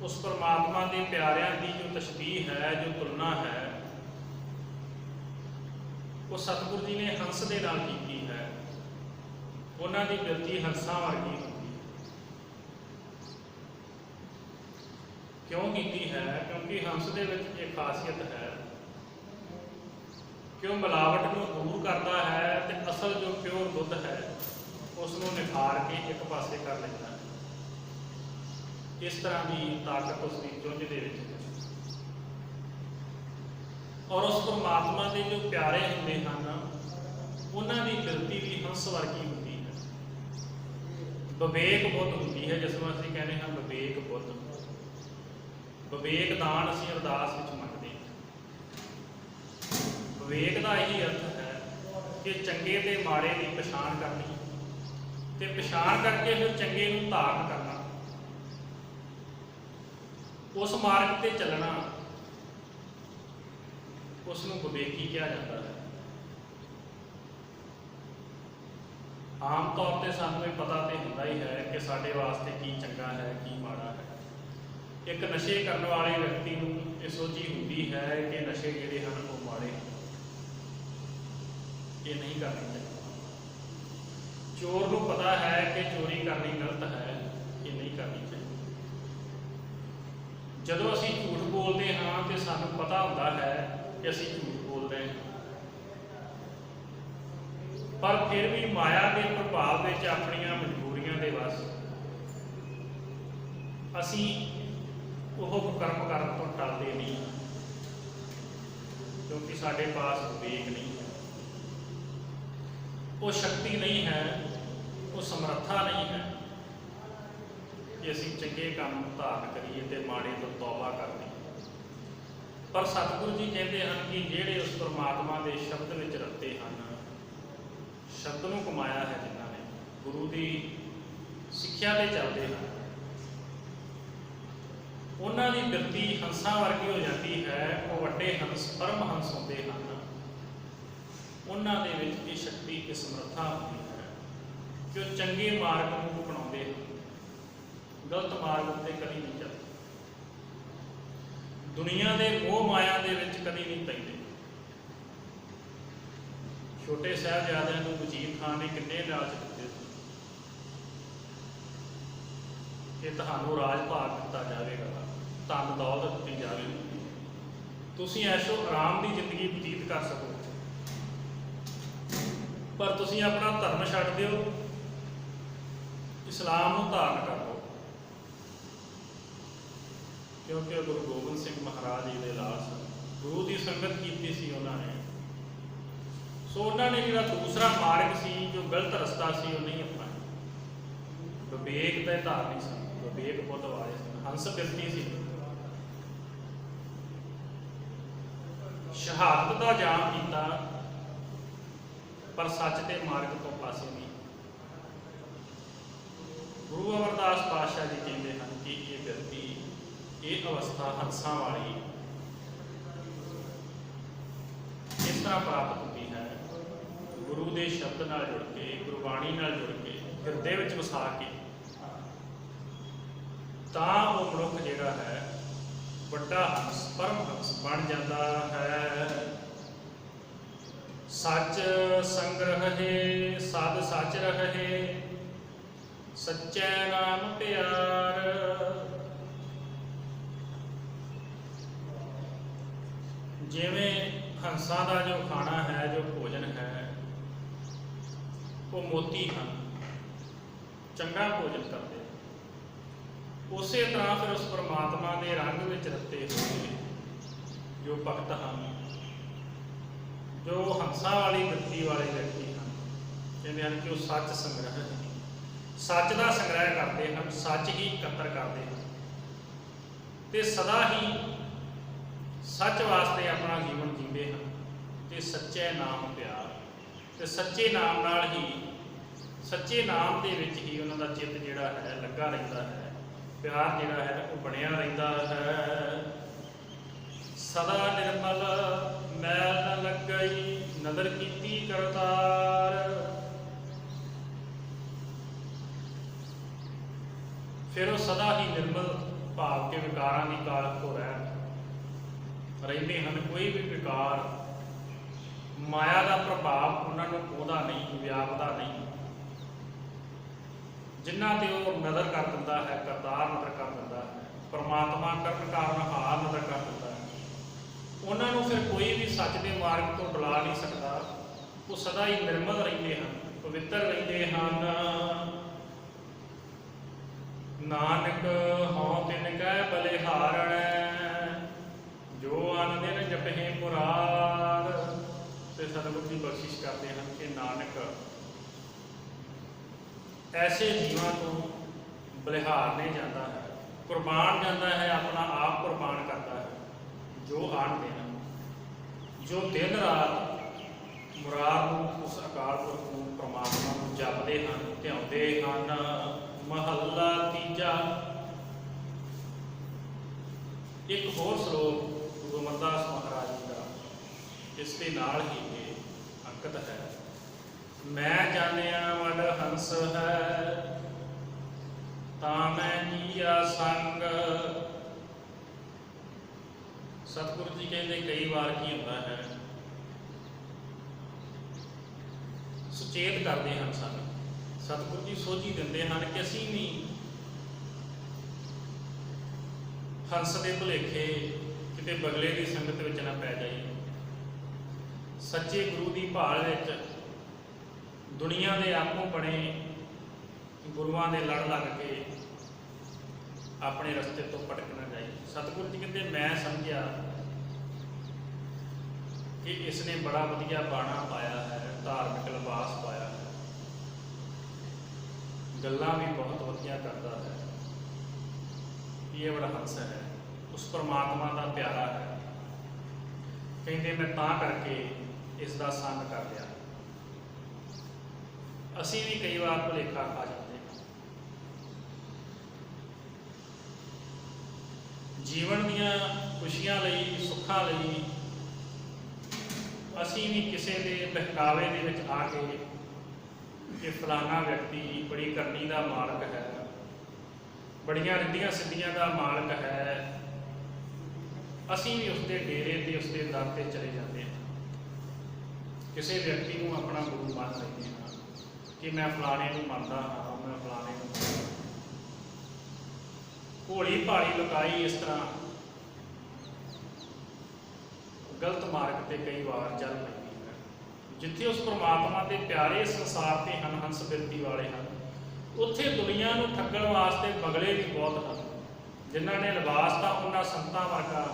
ਉਸ ਪਰਮਾਤਮਾ ਦੇ ਪਿਆਰਿਆਂ ਦੀ ਜੋ ਤਸ਼ਬੀਹ ਹੈ, ਜੋ ਤੁਲਨਾ ਹੈ, ਉਹ ਸਤਿਗੁਰੂ ਜੀ ਨੇ ਹੰਸ ਦੇ ਨਾਲ ਕੀਤੀ ਹੈ। ਉਹਨਾਂ ਦੀ ਬਿਰਤੀ ਹੰਸਾਂ ਵਰਗੀ ਹੁੰਦੀ ਹੈ। ਕਿਉਂ ਕੀਤੀ ਹੈ? ਕਿਉਂਕਿ ਹੰਸ ਦੇ ਵਿੱਚ ਇਹ ਖਾਸੀਅਤ ਹੈ ਕਿ ਉਹ ਮਿਲਾਵਟ ਨੂੰ ਦੂਰ ਕਰਦਾ ਹੈ ਤੇ ਅਸਲ ਜੋ ਪਿਓਰ ਦੁੱਧ ਹੈ ਉਸ ਨੂੰ ਨਿਖਾਰ ਕੇ ਇੱਕ ਪਾਸੇ ਕਰ ਲੈਂਦਾ ਹੈ। ਇਸ ਤਰ੍ਹਾਂ ਦੀ ਤਾਕਤ ਉਸ ਦੀ ਚੁੰਝ ਦੇ ਵਿੱਚ ਹੈ। ਔਰ ਉਸ ਪਰਮਾਤਮਾ ਦੇ ਜੋ ਪਿਆਰੇ ਹੁੰਦੇ ਹਨ, ਉਹਨਾਂ ਦੀ ਬਿਰਤੀ ਵੀ ਹੰਸ ਵਰਗੀ ਹੁੰਦੀ ਹੈ। ਵਿਵੇਕ ਬੁੱਧ ਹੁੰਦੀ ਹੈ, ਜਿਸ ਨੂੰ ਅਸੀਂ ਕਹਿੰਦੇ ਹਾਂ ਵਿਵੇਕ ਬੁੱਧ। ਵਿਵੇਕ ਦਾਨ ਅਸੀਂ ਅਰਦਾਸ ਵਿੱਚ ਮੰਗਦੇ ਹਾਂ। ਵਿਵੇਕ ਦਾ ਇਹੀ ਅਰਥ ਹੈ ਕਿ ਚੰਗੇ ਤੇ ਮਾੜੇ ਦੀ ਪਛਾਣ ਕਰਨੀ ਤੇ ਪਛਾਣ ਕਰਕੇ ਫਿਰ ਚੰਗੇ ਨੂੰ ਧਾਰਨ ਕਰਨਾ, ਉਸ ਮਾਰਗ ਤੇ ਚੱਲਣਾ, ਉਸ ਨੂੰ ਵਿਵੇਕੀ ਕਿਹਾ ਜਾਂਦਾ ਹੈ। ਆਮ ਤੌਰ ਤੇ ਸਾਨੂੰ ਇਹ ਪਤਾ ਤੇ ਹੁੰਦਾ ਹੀ ਹੈ ਕਿ ਸਾਡੇ ਵਾਸਤੇ ਕੀ ਚੰਗਾ ਹੈ, ਕੀ ਮਾੜਾ ਹੈ। ਇੱਕ ਨਸ਼ੇ ਕਰਨ ਵਾਲੇ ਵਿਅਕਤੀ ਨੂੰ ਇਹ ਸੋਝੀ ਹੁੰਦੀ ਹੈ ਕਿ ਨਸ਼ੇ ਜਿਹੜੇ ਹਨ ਉਹ ਮਾੜੇ ਹਨ, ਇਹ ਨਹੀਂ ਕਰਨੀ ਚਾਹੀਦੀ। ਚੋਰ ਨੂੰ ਪਤਾ ਹੈ ਕਿ ਚੋਰੀ ਕਰਨੀ ਗਲਤ ਹੈ, ਇਹ ਨਹੀਂ ਕਰਨੀ ਚਾਹੀਦੀ। ਜਦੋਂ ਅਸੀਂ ਝੂਠ ਬੋਲਦੇ ਹਾਂ ਤੇ ਸਾਨੂੰ ਪਤਾ ਹੁੰਦਾ ਹੈ ਕਿ ਅਸੀਂ ਝੂਠ ਬੋਲ ਰਹੇ ਹਾਂ, ਪਰ ਫਿਰ ਵੀ ਮਾਇਆ ਦੇ ਪ੍ਰਭਾਵ ਵਿੱਚ, ਆਪਣੀਆਂ ਮਜਬੂਰੀਆਂ ਦੇ ਵੱਸ ਅਸੀਂ ਉਹ ਕਰਮ ਕਰਨ ਤੋਂ ਟਲਦੇ ਨਹੀਂ, ਕਿਉਂਕਿ ਸਾਡੇ ਪਾਸ ਵਿਵੇਕ ਨਹੀਂ ਹੈ, ਉਹ ਸ਼ਕਤੀ ਨਹੀਂ ਹੈ, ਉਹ ਸਮਰੱਥਾ ਨਹੀਂ ਹੈ ਕਿ ਅਸੀਂ ਚੰਗੇ ਕੰਮ ਧਾਰਨ ਕਰੀਏ ਤੇ ਮਾੜੇ ਤੋਂ ਤੌਬਾ ਕਰ ਲਈਏ। ਪਰ ਸਤਿਗੁਰੂ ਜੀ ਕਹਿੰਦੇ ਹਨ ਕਿ ਜਿਹੜੇ ਉਸ ਪਰਮਾਤਮਾ ਦੇ ਸ਼ਬਦ ਵਿੱਚ ਰੱਤੇ ਹਨ, ਸ਼ਬਦ ਨੂੰ ਕਮਾਇਆ ਹੈ ਜਿਨ੍ਹਾਂ ਨੇ, ਗੁਰੂ ਦੀ ਸਿੱਖਿਆ 'ਤੇ ਚੱਲਦੇ ਹਨ, ਉਹਨਾਂ ਦੀ ਬਿਰਤੀ ਹੰਸਾਂ ਵਰਗੀ ਹੋ ਜਾਂਦੀ ਹੈ। ਉਹ ਵੱਡੇ ਹੰਸ ਪਰਮਹੰਸ ਹੁੰਦੇ ਹਨ। ਉਹਨਾਂ ਦੇ ਵਿੱਚ ਇਹ ਸ਼ਕਤੀ, ਇਹ ਸਮਰੱਥਾ ਹੁੰਦੀ ਹੈ ਕਿ ਉਹ ਚੰਗੇ ਮਾਰਗ ਨੂੰ ਅਪਣਾਉਂਦੇ ਹਨ, ਗਲਤ ਮਾਰਗ ਉੱਤੇ ਕਦੀ ਨਹੀਂ ਚੱਲਦੇ, ਦੁਨੀਆ ਦੇ ਮੋਹ ਮਾਇਆ ਦੇ ਵਿੱਚ ਕਦੀ ਨਹੀਂ ਪੈਂਦੇ। ਛੋਟੇ ਸਾਹਿਬਜ਼ਾਦਿਆਂ ਨੂੰ ਵਜ਼ੀਰ ਖਾਨ ਨੇ ਕਿੰਨੇ ਲਾਲਚ ਦਿੱਤੇ ਸੀ ਕਿ ਤੁਹਾਨੂੰ ਰਾਜ ਭਾਗ ਦਿੱਤਾ ਜਾਵੇਗਾ, ਧਨ ਦੌਲਤ ਦਿੱਤੀ ਜਾਵੇਗੀ, ਤੁਸੀਂ ਐਸ਼ੋ ਆਰਾਮ ਦੀ ਜ਼ਿੰਦਗੀ ਬਤੀਤ ਕਰ ਸਕੋ, ਪਰ ਤੁਸੀਂ ਆਪਣਾ ਧਰਮ ਛੱਡ ਦਿਓ, ਇਸਲਾਮ ਨੂੰ ਧਾਰਨ ਕਰ ਲਓ। ਕਿਉਂਕਿ ਗੁਰੂ ਗੋਬਿੰਦ ਸਿੰਘ ਮਹਾਰਾਜ ਜੀ ਦੇ ਲਾਲ ਸਨ, ਗੁਰੂ ਦੀ ਸੰਗਤ ਕੀਤੀ ਸੀ ਉਹਨਾਂ ਨੇ, ਸੋ ਉਹਨਾਂ ਨੇ ਜਿਹੜਾ ਦੂਸਰਾ ਮਾਰਗ ਸੀ, ਜੋ ਗਲਤ ਰਸਤਾ ਸੀ, ਉਹ ਨਹੀਂ ਅਪਣਾਇਆ। ਵਿਵੇਕ ਦੇ ਧਾਰਨੀ ਸਨ, ਵਿਵੇਕ ਬੁੱਧ ਵਾਲੇ ਸਨ, ਹੰਸ ਬਿਰਤੀ ਸੀ, ਸ਼ਹਾਦਤ ਦਾ ਜਾਮ ਕੀਤਾ, ਪਰ ਸੱਚ ਦੇ ਮਾਰਗ ਤੋਂ ਪਾਸੇ ਨਹੀਂ। ਗੁਰੂ ਅਮਰਦਾਸ ਪਾਤਸ਼ਾਹ ਜੀ ਕਹਿੰਦੇ ਹਨ ਕਿ ਇਹ ਬਿਰਤੀ, ਇਹ ਅਵਸਥਾ ਹੰਸਾਂ ਵਾਲੀ ਇਸ ਤਰ੍ਹਾਂ ਪ੍ਰਾਪਤ ਹੁੰਦੀ ਹੈ, ਗੁਰੂ ਦੇ ਸ਼ਬਦ ਨਾਲ ਜੁੜ ਕੇ, ਗੁਰਬਾਣੀ ਨਾਲ ਜੁੜ ਕੇ, ਹਿਰਦੇ ਵਿੱਚ ਵਸਾ ਕੇ, ਤਾਂ ਉਹ ਮਨੁੱਖ ਜਿਹੜਾ ਹੈ ਵੱਡਾ ਹੰਸ, ਪਰਮਹੰਸ ਬਣ ਜਾਂਦਾ ਹੈ। ਸੱਚ ਸੰਗ ਰਹੇ, ਸਦ ਸੱਚ ਰਹੇ, ਸੱਚੇ ਨਾਮ ਪਿਆਰ। ਜਿਵੇਂ ਹੰਸਾਂ ਦਾ ਜੋ ਖਾਣਾ ਹੈ, ਜੋ ਭੋਜਨ ਹੈ, ਉਹ ਮੋਤੀ ਹਨ, ਚੰਗਾ ਭੋਜਨ ਕਰਦੇ, ਉਸੇ ਤਰ੍ਹਾਂ ਫਿਰ ਉਸ ਪਰਮਾਤਮਾ ਦੇ ਰੰਗ ਵਿੱਚ ਰੱਤੇ ਹੋਏ ਜੋ ਭਗਤ ਹਨ, ਜੋ ਹੰਸਾਂ ਵਾਲੀ ਬਿਰਤੀ ਵਾਲੇ ਵਿਅਕਤੀ ਹਨ, ਕਹਿੰਦੇ ਹਨ ਕਿ ਉਹ ਸੱਚ ਸੰਗ੍ਰਹ, ਸੱਚ ਦਾ ਸੰਗ੍ਰਹਿ ਕਰਦੇ ਹਨ, ਸੱਚ ਹੀ ਇਕੱਤਰ ਕਰਦੇ ਹਨ, ਤੇ ਸਦਾ ਹੀ ਸੱਚ ਵਾਸਤੇ ਆਪਣਾ ਜੀਵਨ ਜੀਂਦੇ ਹਨ, ਤੇ ਸੱਚੇ ਨਾਮ ਪਿਆਰ, ਤੇ ਸੱਚੇ ਨਾਮ ਨਾਲ ਹੀ, ਸੱਚੇ ਨਾਮ ਦੇ ਵਿੱਚ ਹੀ ਉਹਨਾਂ ਦਾ ਚਿੱਤ ਜਿਹੜਾ ਹੈ ਲੱਗਾ ਰਹਿੰਦਾ ਹੈ, ਪਿਆਰ ਜਿਹੜਾ ਹੈ ਉਹ ਬਣਿਆ ਰਹਿੰਦਾ ਹੈ। ਸਦਾ ਨਿਰਮਲ ਮੈਲ ਨ ਲੱਗਈ, ਨਦਰ ਕੀਤੀ ਕਰਤਾਰ। ਫਿਰ ਉਹ ਸਦਾ ਹੀ ਨਿਰਮਲ ਭਾਵ ਕੇ ਵਿਕਾਰਾਂ ਦੀ ਕਾਰਕ ਤੋਂ ਰਹਿੰਦੇ ਹਨ। ਕੋਈ ਵੀ ਵਿਕਾਰ, ਮਾਇਆ ਦਾ ਪ੍ਰਭਾਵ ਉਹਨਾਂ ਨੂੰ ਉਹਦਾ ਨਹੀਂ, ਵਿਆਪਦਾ ਨਹੀਂ। ਜਿਨ੍ਹਾਂ ਤੇ ਉਹ ਨਜ਼ਰ ਕਰ ਦਿੰਦਾ ਹੈ, ਕਰਤਾਰ ਨਜ਼ਰ ਕਰ ਦਿੰਦਾ ਹੈ, ਪਰਮਾਤਮਾ ਕਰਨ ਕਾਰਨ ਹਾਰ ਨਜ਼ਰ ਕਰ ਦਿੰਦਾ ਹੈ, ਉਹਨਾਂ ਨੂੰ ਫਿਰ ਕੋਈ ਵੀ ਸੱਚ ਦੇ ਮਾਰਗ ਤੋਂ ਡੁਲਾ ਨਹੀਂ ਸਕਦਾ। ਉਹ ਸਦਾ ਹੀ ਨਿਰਮਲ ਰਹਿੰਦੇ ਹਨ, ਪਵਿੱਤਰ ਰਹਿੰਦੇ ਹਨ। ਨਾਨਕ ਹਉ ਤਿਨ ਕੈ ਬਲਿਹਾਰਣੈ, ਜੋ ਅਨ ਦਿਨ ਜਪਹਿ ਮੁਰਾਰ। ਤੇ ਸਤਿਗੁਰੂ ਜੀ ਬਖਸ਼ਿਸ਼ ਕਰਦੇ ਹਨ ਕਿ ਨਾਨਕ ਐਸੇ ਜੀਵਾਂ ਤੋਂ ਬਲਿਹਾਰਨੇ ਜਾਂਦਾ ਹੈ, ਕੁਰਬਾਨ ਜਾਂਦਾ ਹੈ, ਆਪਣਾ ਆਪ ਕੁਰਬਾਨ ਕਰਦਾ ਹੈ, ਜੋ ਆਣ ਦੇਣ, ਜੋ ਦਿਨ ਰਾਤ ਮੁਰਾਰ ਨੂੰ, ਉਸ ਅਕਾਲ ਪੁਰਖ ਨੂੰ, ਪਰਮਾਤਮਾ ਨੂੰ ਜਪਦੇ ਹਨ, ਧਿਆਉਂਦੇ ਹਨ। ਮਹੱਲਾ ਤੀਜਾ। ਇੱਕ ਹੋਰ ਸ਼ਲੋਕ ਗੁਰੂ ਅਮਰਦਾਸ ਮਹਾਰਾਜ ਜੀ ਦਾ ਇਸ ਦੇ ਨਾਲ ਹੀ ਇਹ ਅੰਕਿਤ ਹੈ। ਮੈਂ ਜਾਣਿਆ ਵਡ ਹੰਸ ਹੈ, ਤਾਂ ਮੈਂ ਜੀਆ ਸੰਗ। ਸਤਿਗੁਰੂ ਜੀ ਕਹਿੰਦੇ ਕਈ ਵਾਰ ਕੀ ਹੁੰਦਾ ਹੈ, ਸੁਚੇਤ ਕਰਦੇ ਹਨ ਸਾਨੂੰ, ਸਤਿਗੁਰੂ ਜੀ ਸੋਝੀ ਦਿੰਦੇ ਹਨ ਕਿ ਅਸੀਂ ਵੀ ਹੰਸ ਦੇ ਭੁਲੇਖੇ ਕਿਤੇ ਬਗਲੇ ਦੀ ਸੰਗਤ ਵਿੱਚ ਨਾ ਪੈ ਜਾਈਏ। ਸੱਚੇ ਗੁਰੂ ਦੀ ਭਾਲ ਵਿੱਚ ਦੁਨੀਆ ਦੇ ਆਪੋ ਬਣੇ ਗੁਰੂਆਂ ਦੇ ਲੜ ਲੱਗ ਕੇ ਆਪਣੇ ਰਸਤੇ ਤੋਂ ਭਟਕ ਨਾ ਜਾਈਏ। ਸਤਿਗੁਰੂ ਜੀ ਕਹਿੰਦੇ ਮੈਂ ਸਮਝਿਆ ਕਿ ਇਸ ਨੇ ਬੜਾ ਵਧੀਆ ਬਾਣਾ ਪਾਇਆ ਹੈ, ਧਾਰਮਿਕ ਲਿਬਾਸ ਪਾਇਆ ਹੈ, ਗੱਲਾਂ ਵੀ ਬਹੁਤ ਵਧੀਆ ਕਰਦਾ ਹੈ, ਇਹ ਬੜਾ ਹੰਸ ਹੈ, ਉਸ ਪਰਮਾਤਮਾ ਦਾ ਪਿਆਰਾ ਹੈ। ਕਹਿੰਦੇ ਮੈਂ ਤਾਂ ਕਰਕੇ ਇਸ ਦਾ ਸੰਗ ਕਰ ਲਿਆ। ਅਸੀਂ ਵੀ ਕਈ ਵਾਰ ਭੁਲੇਖਾ ਖਾ ਜਾਂਦੇ ਹਾਂ, ਜੀਵਨ ਦੀਆਂ ਖੁਸ਼ੀਆਂ ਲਈ, ਸੁੱਖਾਂ ਲਈ ਅਸੀਂ ਵੀ ਕਿਸੇ ਦੇ ਬਹਿਕਾਵੇ ਦੇ ਵਿੱਚ ਆ ਕੇ ਕਿ ਫਲਾਣਾ ਵਿਅਕਤੀ ਬੜੀ ਕਰਨੀ ਦਾ ਮਾਲਕ ਹੈ, ਬੜੀਆਂ ਰਿੱਧੀਆਂ ਸਿੱਧੀਆਂ ਦਾ ਮਾਲਕ ਹੈ, ਅਸੀਂ ਵੀ ਉਸਦੇ ਡੇਰੇ ਤੇ ਉਸਦੇ ਦਰ ਤੇ ਚਲੇ ਜਾਂਦੇ ਹਾਂ। ਕਿਸੇ ਵਿਅਕਤੀ ਨੂੰ ਆਪਣਾ ਗੁਰੂ ਮੰਨ ਲੈਂਦੇ ਹਾਂ ਕਿ ਮੈਂ ਫਲਾਣੇ ਨੂੰ ਮੰਨਦਾ ਹਾਂ, ਮੈਂ ਫਲਾਣੇ ਨੂੰ ਮੰਨਦਾ। ਭੋਲੀ ਭਾਲੀ ਲੁਕਾਈ ਇਸ ਤਰ੍ਹਾਂ ਗਲਤ ਮਾਰਗ ਤੇ ਕਈ ਵਾਰ ਚੱਲ ਪੈਂਦੀ ਹੈ। ਜਿੱਥੇ ਉਸ ਪਰਮਾਤਮਾ ਦੇ ਪਿਆਰੇ ਸੰਸਾਰ ਤੇ ਹਨ, ਹੰਸ ਬਿਰਤੀ ਵਾਲੇ ਹਨ, ਉੱਥੇ ਦੁਨੀਆ ਨੂੰ ਠੱਗਣ ਵਾਸਤੇ ਬਗਲੇ ਵੀ ਬਹੁਤ ਹਨ, ਜਿਨ੍ਹਾਂ ਨੇ ਲਿਬਾਸ ਤਾਂ ਉਹਨਾਂ ਸੰਤਾਂ ਵਰਗਾ,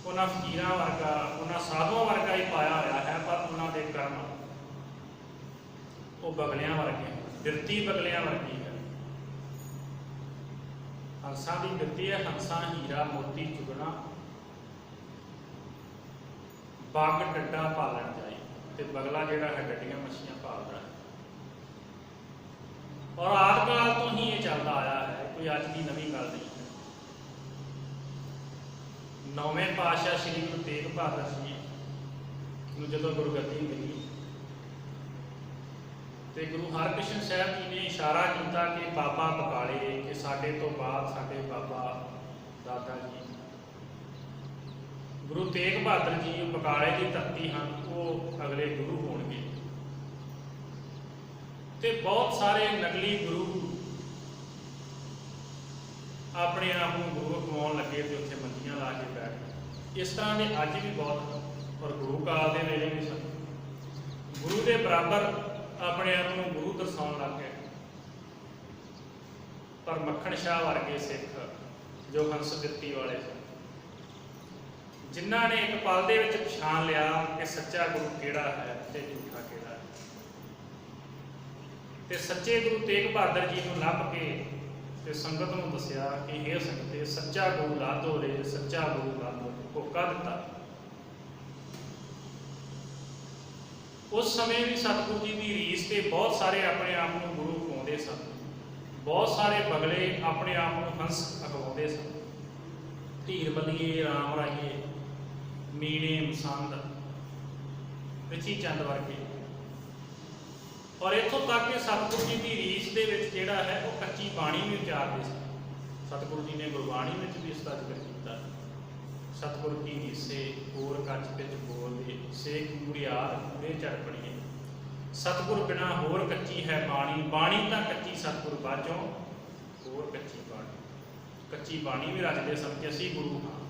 ਉਹਨਾਂ ਫਕੀਰਾਂ ਵਰਗਾ, ਉਹਨਾਂ ਸਾਧੂਆਂ ਵਰਗਾ ਹੀ ਪਾਇਆ ਹੋਇਆ ਹੈ, ਪਰ ਉਹਨਾਂ ਦੇ ਕਰਮ ਉਹ ਬਗਲਿਆਂ ਵਰਗੇ, ਬਿਰਤੀ ਬਗਲਿਆਂ ਵਰਗੀ ਹੈ। ਹੰਸਾਂ ਦੀ ਬਿਰਤੀ ਹੈ, ਹੰਸਾਂ ਹੀਰਾ ਮੋਤੀ ਚੁਗਣਾ, ਬਾਗ ਡੱਡਾ ਪਾਲਣ ਜਾਏ, ਤੇ ਬਗਲਾ ਜਿਹੜਾ ਹੈ ਡੱਡੀਆਂ ਮੱਛੀਆਂ ਪਾਲਦਾ ਹੈ। ਔਰ ਆਦਿ ਕਾਲ ਤੋਂ ਹੀ ਇਹ ਚੱਲਦਾ ਆਇਆ ਹੈ, ਕੋਈ ਅੱਜ ਦੀ ਨਵੀਂ ਗੱਲ ਨਹੀਂ ਹੈ। ਨੌਵੇਂ ਪਾਤਸ਼ਾਹ ਸ੍ਰੀ ਗੁਰੂ ਤੇਗ ਬਹਾਦਰ ਜੀ ਨੂੰ ਜਦੋਂ ਗੁਰਗੱਦੀ ਮਿਲੀ ਤੇ ਗੁਰੂ ਹਰਕ੍ਰਿਸ਼ਨ ਸਾਹਿਬ ਜੀ ਨੇ ਇਸ਼ਾਰਾ ਕੀਤਾ ਕਿ ਬਾਬਾ ਬਕਾਲੇ, ਕਿ ਸਾਡੇ ਤੋਂ ਬਾਅਦ ਸਾਡੇ ਬਾਬਾ ਦਾਦਾ ਜੀ ਗੁਰੂ ਤੇਗ ਬਹਾਦਰ ਜੀ ਬਕਾਲੇ ਦੀ ਧਰਤੀ ਹਨ, ਉਹ ਅਗਲੇ ਗੁਰੂ ਹੋਣਗੇ। ਤੇ ਬਹੁਤ ਸਾਰੇ ਨਕਲੀ ਗੁਰੂ ਆਪਣੇ ਆਪ ਨੂੰ ਗੁਰੂ ਕਮਾਉਣ ਲੱਗੇ ਤੇ ਉੱਥੇ ਮੰਜੀਆਂ ਲਾ ਕੇ ਬੈਠ ਗਏ। ਇਸ ਤਰ੍ਹਾਂ ਦੇ ਅੱਜ ਵੀ ਬਹੁਤ, ਪਰ ਗੁਰੂ ਕਾਲ ਦੇ ਵੇਲੇ ਵੀ ਸਨ। ਗੁਰੂ ਦੇ ਬਰਾਬਰ ਆਪਣੇ ਆਪ ਨੂੰ ਗੁਰੂ ਦਰਸਾਉਣ ਲੱਗ ਗਏ। ਪਰ ਮੱਖਣ ਸ਼ਾਹ ਵਰਗੇ ਸਿੱਖ ਜੋ ਹੰਸ ਬਿਰਤੀ ਵਾਲੇ ਸਨ, ਜਿਨ੍ਹਾਂ ਨੇ ਇੱਕ ਪਲ ਦੇ ਵਿੱਚ ਪਛਾਣ ਲਿਆ ਕਿ ਸੱਚਾ ਗੁਰੂ ਕਿਹੜਾ ਹੈ ਤੇ ਝੂਠਾ ਕਿਹੜਾ ਹੈ, ਤੇ ਸੱਚੇ ਗੁਰੂ ਤੇਗ ਬਹਾਦਰ ਜੀ ਨੂੰ ਲੱਭ ਕੇ ਤੇ ਸੰਗਤ ਨੂੰ ਦੱਸਿਆ ਕਿ ਇਹ ਸੰਗਤੇ ਸੱਚਾ ਗੁਰੂ ਲਾਧੋ ਰੇ, ਸੱਚਾ ਗੁਰੂ ਲਾਧੋ, ਹੋਕਾ ਦਿੱਤਾ। ਉਸ ਸਮੇਂ ਵੀ ਸਤਿਗੁਰੂ ਜੀ ਦੀ ਰੀਸ ਤੇ ਬਹੁਤ ਸਾਰੇ ਆਪਣੇ ਆਪ ਨੂੰ ਗੁਰੂ ਕਹਾਉਂਦੇ ਸਨ, ਬਹੁਤ ਸਾਰੇ ਬਗਲੇ ਆਪਣੇ ਆਪ ਨੂੰ ਹੰਸ ਅਖਵਾਉਂਦੇ ਸਨ। ਧੀਰ ਬੱਲੀਏ, ਰਾਮ ਰਾਈਏ, ਮੀਣੇ ਮਸੰਦ, ਪਿੱਛੀ ਚੰਦ ਵਰਗੇ। ਔਰ ਇੱਥੋਂ ਤੱਕ ਕਿ ਸਤਿਗੁਰੂ ਜੀ ਦੀ ਰੀਸ ਦੇ ਵਿੱਚ ਜਿਹੜਾ ਹੈ ਉਹ ਕੱਚੀ ਬਾਣੀ ਵੀ ਉਚਾਰਦੇ ਸੀ। ਸਤਿਗੁਰੂ ਜੀ ਨੇ ਗੁਰਬਾਣੀ ਵਿੱਚ ਵੀ ਇਸ ਦਾ ਜ਼ਿਕਰ ਕੀਤਾ। ਸਤਿਗੁਰੂ ਕੀ ਰੀਸੇ ਹੋਰ ਕੱਚ ਵਿੱਚ ਬੋਲਦੇ, ਸੇ ਕੂੜਿਆਰ ਕੂੜੇ ਚੜ ਪੜੀਏ। ਸਤਿਗੁਰ ਬਿਨਾ ਹੋਰ ਕੱਚੀ ਹੈ ਬਾਣੀ, ਬਾਣੀ ਤਾਂ ਕੱਚੀ ਸਤਿਗੁਰ ਬਾਝੋਂ ਹੋਰ ਕੱਚੀ ਬਾਣੀ। ਕੱਚੀ ਬਾਣੀ ਵੀ ਰਚਦੇ ਸਨ ਕਿ ਅਸੀਂ ਗੁਰੂ ਹਾਂ।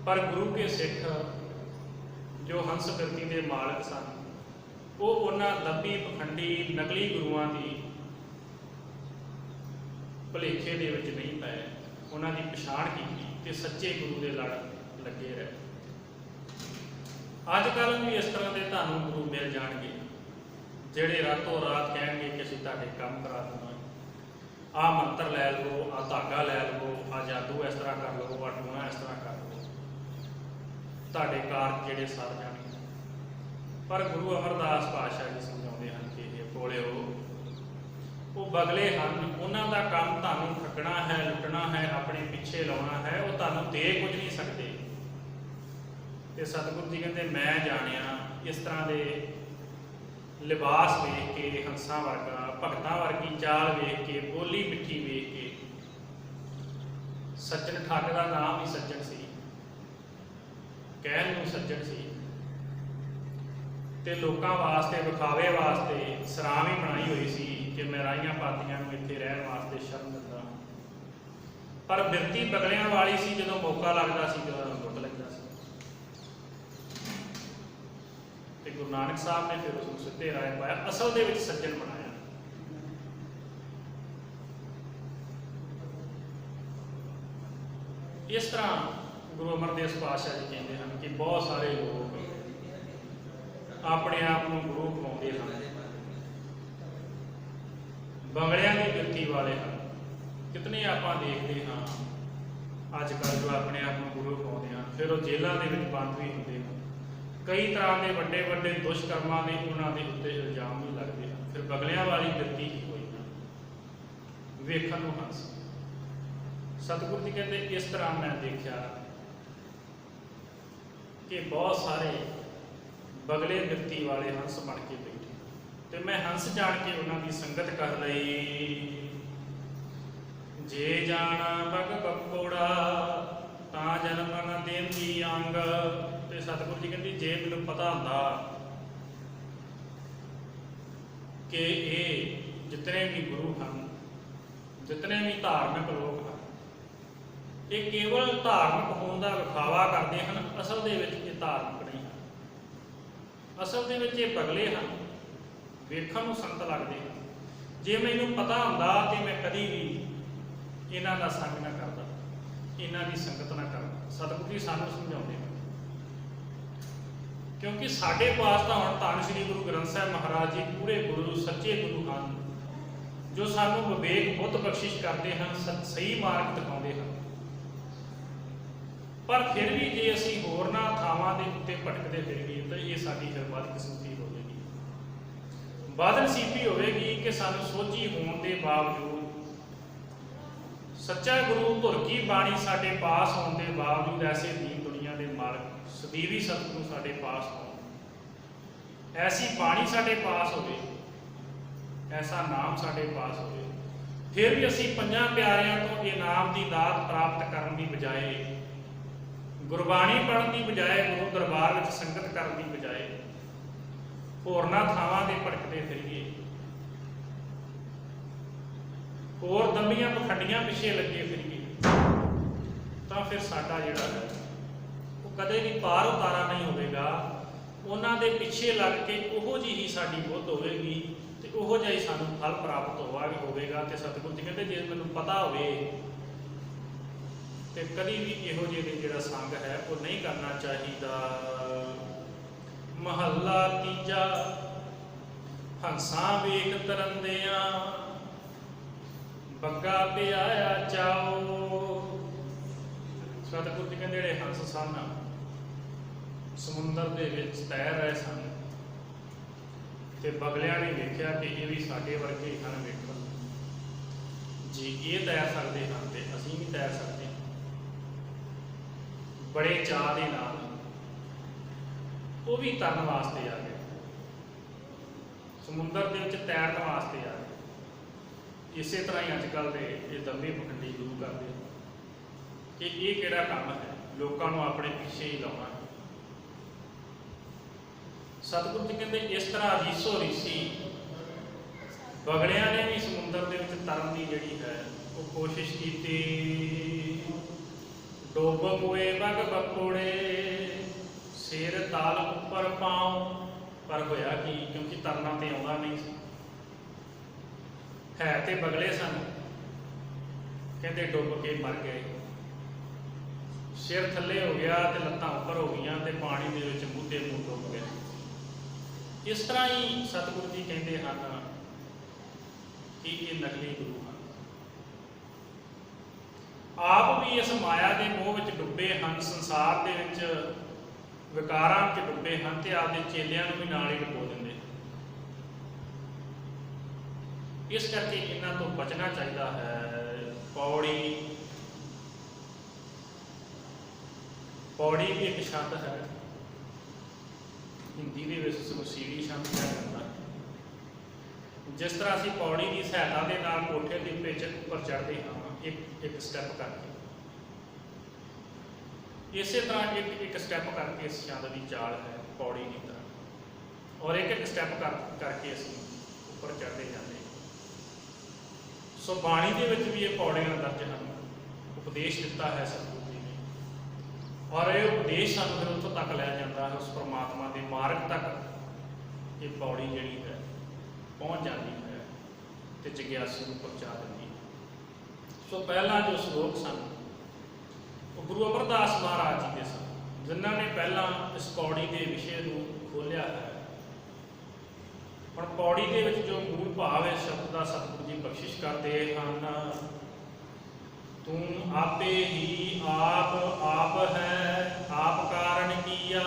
ਪਰ ਗੁਰੂ ਕੇ ਸਿੱਖ ਜੋ ਹੰਸ ਬਿਰਤੀ ਦੇ ਮਾਲਕ ਸਨ, ਉਹ ਉਹਨਾਂ ਦੱਬੀ ਪਖੰਡੀ ਨਕਲੀ ਗੁਰੂਆਂ ਦੀ ਭੁਲੇਖੇ ਦੇ ਵਿੱਚ ਨਹੀਂ ਪਏ। ਉਹਨਾਂ ਦੀ ਪਛਾਣ ਕੀਤੀ ਤੇ ਸੱਚੇ ਗੁਰੂ ਦੇ ਲੜ ਲੱਗੇ ਰਹੇ। ਅੱਜ ਕੱਲ੍ਹ ਵੀ ਇਸ ਤਰ੍ਹਾਂ ਦੇ ਤੁਹਾਨੂੰ ਗੁਰੂ ਮਿਲ ਜਾਣਗੇ, ਜਿਹੜੇ ਰਾਤੋਂ ਰਾਤ ਕਹਿਣਗੇ ਕਿ ਅਸੀਂ ਤੁਹਾਡੇ ਕੰਮ ਕਰਾ ਦੇਵਾਂਗੇ, ਆਹ ਮੰਤਰ ਲੈ ਲਵੋ, ਆਹ ਧਾਗਾ ਲੈ ਲਵੋ, ਆਹ ਜਾਦੂ ਇਸ ਤਰ੍ਹਾਂ ਕਰ ਲਵੋ, ਆਹ ਟੂਣਾ ਇਸ ਤਰ੍ਹਾਂ ਕਰ ਲਵੋ, ਤੁਹਾਡੇ ਕਾਰਜ ਜਿਹੜੇ ਸਰ ਜਾਣਗੇ। ਪਰ ਗੁਰੂ ਅਮਰਦਾਸ ਪਾਤਸ਼ਾਹ ਜੀ ਸਮਝਾਉਂਦੇ ਹਨ ਕਿ ਇਹ ਭੋਲਿਓ, ਉਹ ਬਗਲੇ ਹਨ, ਉਹਨਾਂ ਦਾ ਕੰਮ ਤੁਹਾਨੂੰ ਠੱਗਣਾ ਹੈ, ਲੁੱਟਣਾ ਹੈ, ਆਪਣੇ ਪਿੱਛੇ ਲਾਉਣਾ ਹੈ, ਉਹ ਤੁਹਾਨੂੰ ਦੇ ਕੁਝ ਨਹੀਂ ਸਕਦੇ। ਤੇ ਸਤਿਗੁਰੂ ਜੀ ਕਹਿੰਦੇ ਮੈਂ ਜਾਣਿਆ ਇਸ ਤਰ੍ਹਾਂ ਦੇ ਲਿਬਾਸ ਵੇਖ ਕੇ, ਹੰਸਾਂ ਵਰਗਾ, ਭਗਤਾਂ ਵਰਗੀ ਚਾਲ ਵੇਖ ਕੇ, ਬੋਲੀ ਮਿੱਠੀ ਵੇਖ ਕੇ। ਸੱਜਣ ਠੱਗ ਦਾ ਨਾਮ ਹੀ ਸੱਜਣ ਸੀ, ਕਹਿਣ ਨੂੰ ਸੱਜਣ ਸੀ, ਤੇ ਲੋਕਾਂ ਵਾਸਤੇ ਵਿਖਾਵੇ ਵਾਸਤੇ ਸਰਾਂ ਵੀ ਬਣਾਈ ਹੋਈ ਸੀ ਕਿ ਮੈਂ ਰਾਹੀਆਂ ਪਾਤੀਆਂ ਨੂੰ ਇੱਥੇ ਰਹਿਣ ਵਾਸਤੇ ਸ਼ਰਮ ਦਿੰਦਾ। ਪਰ ਬਿਰਤੀ ਬਗਲਿਆਂ ਵਾਲੀ ਸੀ, ਜਦੋਂ ਮੌਕਾ ਲੱਗਦਾ ਸੀ ਜਦੋਂ ਲੁੱਟ ਲੈਂਦਾ ਸੀ। ਤੇ ਗੁਰੂ ਨਾਨਕ ਸਾਹਿਬ ਨੇ ਫਿਰ ਉਸ ਨੂੰ ਸਿੱਧੇ ਰਾਹ ਪਾਇਆ, ਅਸਲ ਦੇ ਵਿੱਚ ਸੱਜਣ ਬਣਾਇਆ। ਇਸ ਤਰ੍ਹਾਂ ਗੁਰੂ ਅਮਰਦਾਸ ਪਾਤਸ਼ਾਹ ਜੀ ਕਹਿੰਦੇ ਹਨ ਕਿ ਬਹੁਤ ਸਾਰੇ ਲੋਕ ਆਪਣੇ ਆਪ ਨੂੰ ਗੁਰੂ ਕਹਾਉਂਦੇ ਹਨ, ਬਗਲਿਆਂ ਦੀ ਬਿਰਤੀ ਵਾਲੇ ਹਨ। ਕਿਤਨੇ ਆਪਾਂ ਦੇਖਦੇ ਹਾਂ ਅੱਜ ਕੱਲ੍ਹ ਜੋ ਆਪਣੇ ਆਪ ਨੂੰ ਗੁਰੂ ਕਹਾਉਂਦੇ ਹਨ, ਫਿਰ ਉਹ ਜੇਲ੍ਹਾਂ ਦੇ ਵਿੱਚ ਬੰਦ ਵੀ ਹੁੰਦੇ ਹਨ। ਕਈ ਤਰ੍ਹਾਂ ਦੇ ਵੱਡੇ ਵੱਡੇ ਦੁਸ਼ਕਰਮਾਂ ਦੇ ਉਹਨਾਂ ਦੇ ਉੱਤੇ ਇਲਜ਼ਾਮ ਵੀ ਲੱਗਦੇ ਹਨ। ਫਿਰ ਬਗਲਿਆਂ ਵਾਲੀ ਬਿਰਤੀ ਹੀ ਹੋਈ ਨਾ, ਵੇਖਣ ਨੂੰ ਹੰਸ। ਸਤਿਗੁਰੂ ਜੀ ਕਹਿੰਦੇ ਇਸ ਤਰ੍ਹਾਂ ਮੈਂ ਦੇਖਿਆ ਕਿ ਬਹੁਤ ਸਾਰੇ ਬਗਲੇ ਬਿਰਤੀ ਵਾਲੇ ਹੰਸ ਬਣ ਕੇ ਬੈਠੇ, ਤੇ ਮੈਂ ਹੰਸ ਜਾਣ ਕੇ ਉਹਨਾਂ ਦੀ ਸੰਗਤ ਕਰ ਲਈ। ਜੇ ਜਾਣਾ ਬਗ ਬੱਕੋੜਾ ਤਾਂ ਜਨਮ ਨ ਦੇਂਦੀ ਅੰਗ। ਤੇ ਸਤਿਗੁਰੂ ਜੀ ਕਹਿੰਦੇ ਜੇ ਮੈਨੂੰ ਪਤਾ ਹੁੰਦਾ ਕਿ ਇਹ ਜਿਤਨੇ ਵੀ ਗੁਰੂ ਹਨ, ਜਿਤਨੇ ਵੀ ਧਾਰਮਿਕ ਲੋਕ ਹਨ, ਇਹ ਕੇਵਲ ਧਾਰਮਿਕ ਹੋਣ ਦਾ ਵਿਖਾਵਾ ਕਰਦੇ ਹਨ, ਅਸਲ ਦੇ ਵਿੱਚ ਇਹ ਧਾਰਮਿਕ ਨਹੀਂ ਹਨ। ਅਸਲ ਦੇ ਵਿੱਚ ਇਹ ਬਗਲੇ ਹਨ, ਵੇਖਣ ਨੂੰ ਸੰਤ ਲੱਗਦੇ ਹਨ। ਜੇ ਮੈਨੂੰ ਪਤਾ ਹੁੰਦਾ ਤੇ ਮੈਂ ਕਦੀ ਵੀ ਇਹਨਾਂ ਦਾ ਸੰਗ ਨਾ ਕਰਦਾ, ਇਹਨਾਂ ਦੀ ਸੰਗਤ ਨਾ ਕਰਦਾ। ਸਤਿਗੁਰੂ ਜੀ ਸਾਨੂੰ ਸਮਝਾਉਂਦੇ ਹਨ, ਕਿਉਂਕਿ ਸਾਡੇ ਪਾਸ ਤਾਂ ਹੁਣ ਧੰਨ ਸ਼੍ਰੀ ਗੁਰੂ ਗ੍ਰੰਥ ਸਾਹਿਬ ਮਹਾਰਾਜ ਜੀ ਪੂਰੇ ਗੁਰੂ, ਸੱਚੇ ਗੁਰੂ ਹਨ, ਜੋ ਸਾਨੂੰ ਵਿਵੇਕ ਬੁੱਧ ਬਖਸ਼ਿਸ਼ ਕਰਦੇ ਹਨ, ਸਹੀ ਮਾਰਗ ਦਿਖਾਉਂਦੇ ਹਨ। ਪਰ ਫਿਰ ਵੀ ਜੇ ਅਸੀਂ ਹੋਰਨਾਂ ਥਾਵਾਂ ਦੇ ਉੱਤੇ ਭਟਕਦੇ ਫਿਰੀਏ ਤਾਂ ਇਹ ਸਾਡੀ ਫਿਰ ਬਦਕਿਸਮਤੀ ਹੋਵੇਗੀ, ਬਦਨਸੀਬੀ ਹੋਵੇਗੀ ਕਿ ਸਾਨੂੰ ਸੋਝੀ ਹੋਣ ਦੇ ਬਾਵਜੂਦ, ਸੱਚਾ ਗੁਰੂ ਧੁਰ ਕੀ ਬਾਣੀ ਸਾਡੇ ਪਾਸ ਹੋਣ ਦੇ ਬਾਵਜੂਦ, ਐਸੇ ਦੀਨ ਦੁਨੀਆ ਦੇ ਮਾਲਕ ਸਦੀਵੀ ਸਤਿਗੁਰੂ ਸਾਡੇ ਪਾਸ ਹੋਣ, ਐਸੀ ਬਾਣੀ ਸਾਡੇ ਪਾਸ ਹੋਵੇ, ਐਸਾ ਨਾਮ ਸਾਡੇ ਪਾਸ ਹੋਵੇ, ਫਿਰ ਵੀ ਅਸੀਂ ਪੰਜਾਂ ਪਿਆਰਿਆਂ ਤੋਂ ਇਨਾਮ ਦੀ ਦਾਤ ਪ੍ਰਾਪਤ ਕਰਨ ਦੀ ਬਜਾਏ, ਗੁਰਬਾਣੀ ਪੜ੍ਹਨ ਦੀ ਬਜਾਏ, ਗੁਰੂ ਦਰਬਾਰ ਵਿੱਚ ਸੰਗਤ ਕਰਨ ਦੀ ਬਜਾਏ ਹੋਰਨਾਂ ਥਾਵਾਂ ਦੇ ਭਟਕਦੇ ਫਿਰੀਏ, ਹੋਰ ਦੰਬੀਆਂ ਪਖੰਡੀਆਂ ਪਿੱਛੇ ਲੱਗੇ ਫਿਰੀਏ, ਤਾਂ ਫਿਰ ਸਾਡਾ ਜਿਹੜਾ ਹੈ ਉਹ ਕਦੇ ਵੀ ਪਾਰ ਉਤਾਰਾ ਨਹੀਂ ਹੋਵੇਗਾ। ਉਹਨਾਂ ਦੇ ਪਿੱਛੇ ਲੱਗ ਕੇ ਉਹੋ ਜਿਹੀ ਹੀ ਸਾਡੀ ਬੁੱਧ ਹੋਵੇਗੀ ਤੇ ਉਹੋ ਜਿਹਾ ਹੀ ਸਾਨੂੰ ਫਲ ਪ੍ਰਾਪਤ ਹੋਵੇਗਾ। ਤੇ ਸਤਿਗੁਰੂ ਜੀ ਕਹਿੰਦੇ ਜੇ ਮੈਨੂੰ ਪਤਾ ਹੋਵੇ ਤੇ ਕਦੀ ਵੀ ਇਹੋ ਜਿਹੇ ਦੇ ਜਿਹੜਾ ਸੰਗ ਹੈ ਉਹ ਨਹੀਂ ਕਰਨਾ ਚਾਹੀਦਾ। ਮਹੱਲਾ ਤੀਜਾ। ਹੰਸਾਂ ਵੇਖ ਤਰੰਦਿਆਂ ਬੱਗਾ ਪਿਆਇਆ ਚਾਓ। ਸਤਿਗੁਰੂ ਜੀ ਕਹਿੰਦੇ ਜਿਹੜੇ ਹੰਸ ਸਨ ਸਮੁੰਦਰ ਦੇ ਵਿੱਚ ਤੈਰ ਰਹੇ ਸਨ ਤੇ ਬਗਲਿਆਂ ਨੇ ਵੇਖਿਆ ਕਿ ਇਹ ਵੀ ਸਾਡੇ ਵਰਗੇ ਹੀ ਹਨ। ਵੇਖੋ ਜੇ ਇਹ ਤੈਰ ਸਕਦੇ ਹਨ ਤੇ ਅਸੀਂ ਵੀ ਤੈਰ ਸਕਦੇ ਹਾਂ। ਬੜੇ ਚਾਅ ਦੇ ਨਾਲ ਉਹ ਵੀ ਤਰਨ ਵਾਸਤੇ ਆ ਗਏ, ਸਮੁੰਦਰ ਦੇ ਵਿੱਚ ਤੈਰਨ ਵਾਸਤੇ ਆ ਗਏ। ਇਸੇ ਤਰ੍ਹਾਂ ਹੀ ਅੱਜ ਕੱਲ੍ਹ ਦੇ ਇਹ ਦੰਭੇ ਪਖੰਡੀ ਗੁਰੂ ਕਰਦੇ ਕਿ ਇਹ ਕਿਹੜਾ ਕੰਮ ਹੈ, ਲੋਕਾਂ ਨੂੰ ਆਪਣੇ ਪਿੱਛੇ ਹੀ ਲਾਉਣਾ। ਸਤਿਗੁਰੂ ਜੀ ਕਹਿੰਦੇ ਇਸ ਤਰ੍ਹਾਂ ਰੀਸੋ ਰੀਸੀ ਬਗੜਿਆਂ ਨੇ ਵੀ ਸਮੁੰਦਰ ਦੇ ਵਿੱਚ ਤਰਨ ਦੀ ਜਿਹੜੀ ਹੈ ਉਹ ਕੋਸ਼ਿਸ਼ ਕੀਤੀ। ਡੁੱਬ ਪੋਏ ਬਗ ਬਕੋੜੇ ਸਿਰ ਤਾਲ ਉੱਪਰ ਪਾਉ। ਪਰ ਹੋਇਆ ਕੀ, ਕਿਉਂਕਿ ਤਰਨਾ ਤੇ ਆਉਂਦਾ ਨਹੀਂ ਸੀ, ਹੈ ਤੇ ਬਗਲੇ ਸਨ। ਕਹਿੰਦੇ ਡੁੱਬ ਕੇ ਮਰ ਗਏ, ਸਿਰ ਥੱਲੇ ਹੋ ਗਿਆ ਤੇ ਲੱਤਾਂ ਉੱਪਰ ਹੋ ਗਈਆਂ ਤੇ ਪਾਣੀ ਦੇ ਵਿੱਚ ਮੂੰਹ ਡੁੱਬ ਗਏ। ਇਸ ਤਰ੍ਹਾਂ ਹੀ ਸਤਿਗੁਰੂ ਜੀ ਕਹਿੰਦੇ ਹਨ ਕਿ ਇਹ ਨਕਲੀ ਗੁਰੂ ਹਨ, ਆਪ ਵੀ ਇਸ ਮਾਇਆ ਦੇ ਮੋਹ ਵਿੱਚ ਡੁੱਬੇ ਹਨ, ਸੰਸਾਰ ਦੇ ਵਿੱਚ ਵਿਕਾਰਾਂ 'ਚ ਡੁੱਬੇ ਹਨ ਤੇ ਆਪਦੇ ਚੇਲਿਆਂ ਨੂੰ ਵੀ ਨਾਲ ਹੀ ਡੁਬੋ ਦਿੰਦੇ। ਇਸ ਕਰਕੇ ਇਹਨਾਂ ਤੋਂ ਬਚਣਾ ਚਾਹੀਦਾ ਹੈ। ਪੌੜੀ ਵੀ ਇੱਕ ਛੰਦ ਹੈ, ਹਿੰਦੀ ਦੇ ਵਿੱਚ ਇਸਨੂੰ ਸੀੜੀ ਛੰਦ ਕਿਹਾ ਜਾਂਦਾ ਹੈ। ਜਿਸ ਤਰ੍ਹਾਂ ਅਸੀਂ ਪੌੜੀ ਦੀ ਸਹਾਇਤਾ ਦੇ ਨਾਲ ਕੋਠੇ ਦੇ ਉੱਪਰ ਚੜ੍ਹਦੇ ਹਾਂ ਇੱਕ ਸਟੈਪ ਕਰਕੇ, ਇਸੇ ਤਰ੍ਹਾਂ ਇੱਕ ਸਟੈਪ ਕਰਕੇ ਇਸ ਛੰਦ ਦੀ ਚਾਲ ਹੈ ਪੌੜੀ ਦੀ ਤਰ੍ਹਾਂ, ਔਰ ਇੱਕ ਸਟੈਪ ਕਰਕੇ ਅਸੀਂ ਉੱਪਰ ਚੜ੍ਹਦੇ ਜਾਂਦੇ। ਸੋ ਬਾਣੀ ਦੇ ਵਿੱਚ ਵੀ ਇਹ ਪੌੜੀਆਂ ਦਰਜ ਹਨ, ਉਪਦੇਸ਼ ਦਿੱਤਾ ਹੈ ਸਤਿਗੁਰੂ ਜੀ ਨੇ, ਔਰ ਇਹ ਉਪਦੇਸ਼ ਸਾਨੂੰ ਫਿਰ ਉੱਥੋਂ ਤੱਕ ਲੈ ਜਾਂਦਾ ਹੈ, ਉਸ ਪਰਮਾਤਮਾ ਦੇ ਮਾਰਗ ਤੱਕ ਇਹ ਪੌੜੀ ਜਿਹੜੀ ਹੈ ਪਹੁੰਚ ਜਾਂਦੀ ਹੈ ਤੇ ਜਗਿਆਸੂ ਨੂੰ ਪਹੁੰਚਾ ਦਿੰਦੀ ਹੈ। ਸੋ ਪਹਿਲਾਂ ਜੋ ਸ਼ਲੋਕ ਸਨ ਉਹ ਗੁਰੂ ਅਮਰਦਾਸ ਮਹਾਰਾਜ ਜੀ ਦੇ ਸਨ, ਜਿਨ੍ਹਾਂ ਨੇ ਪਹਿਲਾਂ ਇਸ ਪੌੜੀ ਦੇ ਵਿਸ਼ੇ ਨੂੰ ਖੋਲ੍ਹਿਆ ਹੈ। ਹੁਣ ਪੌੜੀ ਦੇ ਵਿੱਚ ਜੋ ਮੂਲ ਭਾਵ ਹੈ ਸ਼ਬਦ ਦਾ ਸਤਿਗੁਰੂ ਜੀ ਬਖਸ਼ਿਸ਼ ਕਰਦੇ ਹਨ। ਤੂੰ ਆਪੇ ਹੀ ਆਪ ਹੈ, ਆਪ ਕਾਰਨ ਕੀਆ।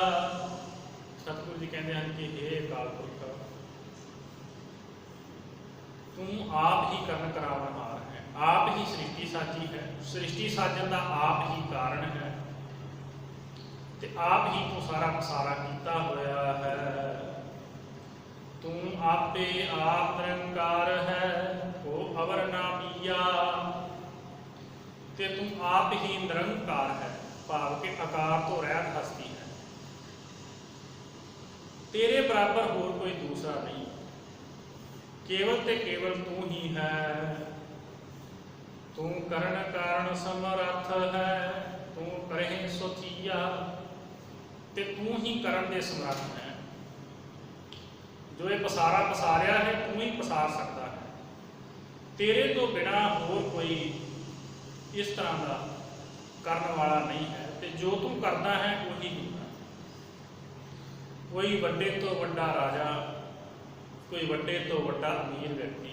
ਸਤਿਗੁਰੂ ਜੀ ਕਹਿੰਦੇ ਹਨ ਕਿ ਹੇ ਅਕਾਲ ਪੁਰਖ, ਤੂੰ ਆਪ ਹੀ ਕਰਨ ਕਰਾਉਣਹਾਰ ਹੈ, आप ही सृष्टि साजी है, सृष्टि साजन का आप ही कारण है, ते आप ही तो सारा पसारा किया होया है। तू आपे आप निरंकार है, वो अवर ना पिया, ते तू आप ही निरंकार है, भाव के आकार तो रहत हस्ती है। तेरे बराबर होर कोई दूसरा नहीं, केवल ते केवल तू ही है। तू करण कारण समर्थ है, तू करहे सो थिया, ते तू ही करण दे समर्थ है। जो ये पसारा पसारिया है तू ही पसार सकता है, तेरे तो बिना होर कोई इस तरह का करने वाला नहीं है। ते जो तू करता है वही होगा। कोई वड्डे तो वड्डा राजा, कोई वड्डे तो वड्डा अमीर व्यक्ति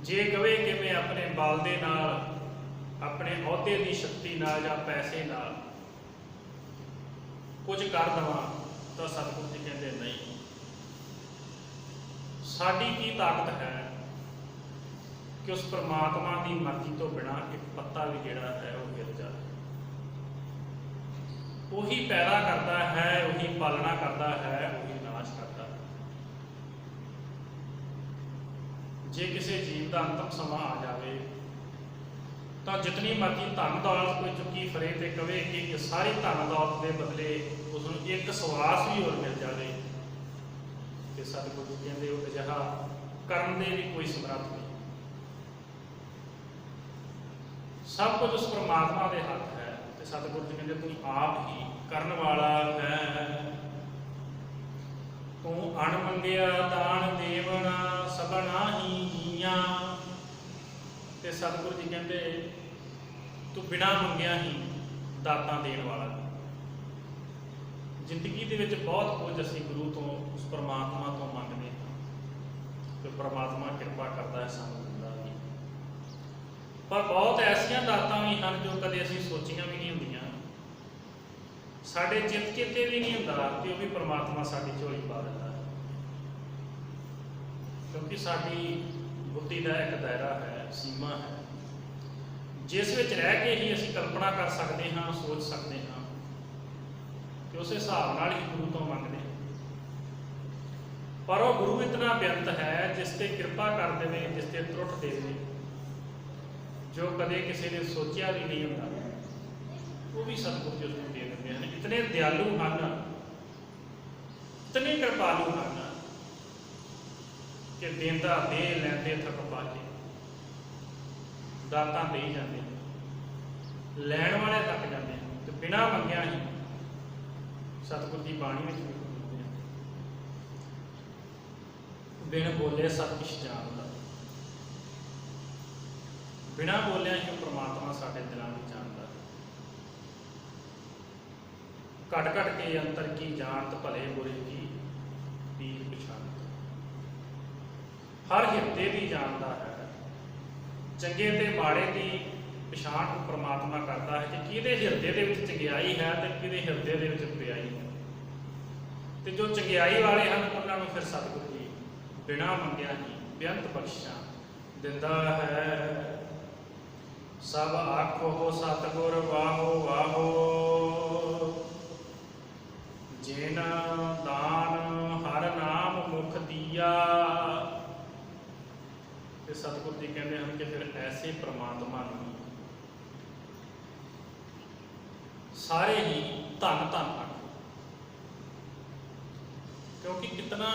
जे कहे कि मैं अपने बल दे नाल, अपने अहुदे की शक्ति नाल या पैसे नाल कुछ कर देवां, तो सतगुरु जी कहते नहीं। साडी की ताकत है कि उस परमात्मा की मर्जी तो बिना एक पत्ता भी जिहड़ा है वो गिर जाए। वही पैदा करता है, वही पालना करता है, वही नाश करता है। जे किसी जीव का अंतिम समा आ जाए तो जितनी मर्जी धन दौलत कोई चुकी फरे तो कहे कि सारी धन दौलत के बदले उसको एक सवास भी और मिल जाए, तो सतगुरु कहते वो अजिहा करने की भी कोई समर्थ नहीं। सब कुछ उस परमात्मा के हाथ है। तो सतगुरु जी कहते तू आप ही करने वाला है। तू अण मंगिया दान देवना सबना ही हीया। ते सतगुरु जी कहते तू बिना मंगिया ही दाता देने वाला। जिंदगी दे विच बहुत कुछ असीं गुरु तो उस परमात्मा तो मंगते हैं, तो परमात्मा कृपा करता है सानूं दिंदा भी। पर बहुत ऐसिया दातां भी हैं जो कदे असीं सोचियां भी नहीं होंदियां, साडे चित चेते भी नहीं हुंदा कि वो भी परमात्मा साडी झोली पा दिंदा है। क्योंकि साडी बुद्धि का एक दायरा है, सीमा है, जिस विच रह के ही असीं कल्पना कर सकते हाँ, सोच सकते हाँ कि उस हिसाब नाल ही गुरु तो मंगते हैं। पर वो गुरु इतना बेअंत है जिस ते कृपा कर देवे, जिस ते त्रुट देवे, जो कदे किसी ने सोचा भी नहीं होता, वो भी सतगुरु जी उसको दे देते हैं। इतने दयालु हैं, इतने कृपालु हैं कि देंदा दे लैंदे थक पाके दाता दे ही जाते हैं, लैण वाले थक जाते हैं। तो बिना मंगिया ही सतगुरु की बाणी में भी बोलते हैं, बिन बोले सब कुछ जानता। बिना बोलिया ही परमात्मा साढ़े दिलों में जानता। घट घट के अंतर की जानत, भले बुरे की पीर पछाणत। हर हिरदे भी जानता है, चंगे ते माड़े की पछाण परमात्मा करता है कि किहदे हिरदे दे विच चंगियाई है तो किहदे हिरदे दे विच बुराई है। तो जो चंगियाई वाले हैं उन्होंने फिर सतगुरु जी बिना मंगिया ही बेअंत बख्शिशां दिंदा है। सब आखो सतगुर वाहो वाहो, जिन दान हर नाम मुख दिया। तो सतगुरु जी कहते हैं कि फिर ऐसे परमात्मा सारे ही धन धन आखो, क्योंकि कितना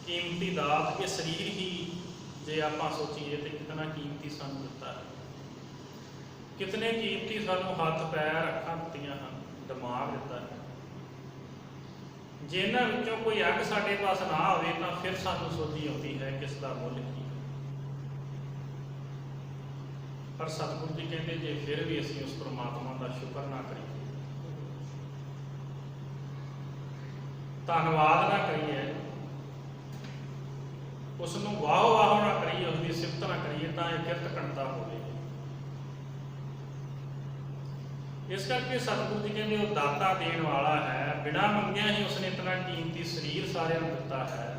कीमती दात के शरीर ही जे आप सोचीए तो कितना कीमती सानू दिता है। कितने कीमती सानू हाथ पैर अखां दित्तियां हैं, दिमाग दिता है। जे इन्हां विचों कोई अग साडे पास ना होवे तो फिर सानू सोची आउंदी है कि इसका मुल की। पर सतगुरु जी कहते जे फिर भी असीं उस परमात्मा का शुक्र ना करिए, धन्नवाद ना करिए, उसनूं वाहो वाहो ना करिए, उसकी सिफत ना करिए, तो यह किरत कणता होवे। इस करके सतगुरु जी कहते वो दाता देने वाला है। बिना मंगिया ही उसने इतना कीमती शरीर सारे दिता है,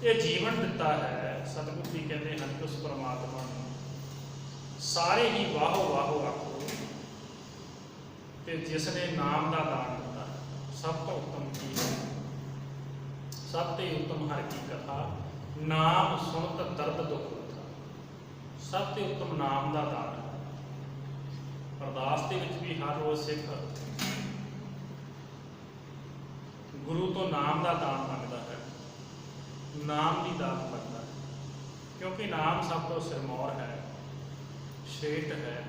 ये जीवन दिता है। सतगुरु जी कहते हैं कि उस परमात्मा ਸਾਰੇ ਹੀ ਵਾਹੋ ਵਾਹੋ ਆਖੋ ਤੇ ਜਿਸ ਨੇ ਨਾਮ ਦਾ ਦਾਨ ਦਿੱਤਾ। ਸਭ ਤੋਂ ਉੱਤਮ ਕੀ ਹੈ? ਸਭ ਤੇ ਉੱਤਮ ਹਰ ਕੀ ਕਥਾ, ਨਾਮ ਸੁਣਤ ਦਰਦ ਦੁੱਖ ਲੱਥਾ। ਸਭ ਤੇ ਉੱਤਮ ਨਾਮ ਦਾ ਦਾਨ ਹੈ। ਅਰਦਾਸ ਦੇ ਵਿੱਚ ਵੀ ਹਰ ਰੋਜ਼ ਸਿੱਖ ਗੁਰੂ ਤੋਂ ਨਾਮ ਦਾ ਦਾਨ ਮੰਗਦਾ ਹੈ, ਨਾਮ ਦੀ ਦਾਤ ਮੰਗਦਾ ਹੈ, ਕਿਉਂਕਿ ਨਾਮ ਸਭ ਤੋਂ ਸਿਰਮੌਰ ਹੈ, ਸ਼੍ਰੇਸ਼ਟ ਹੈ।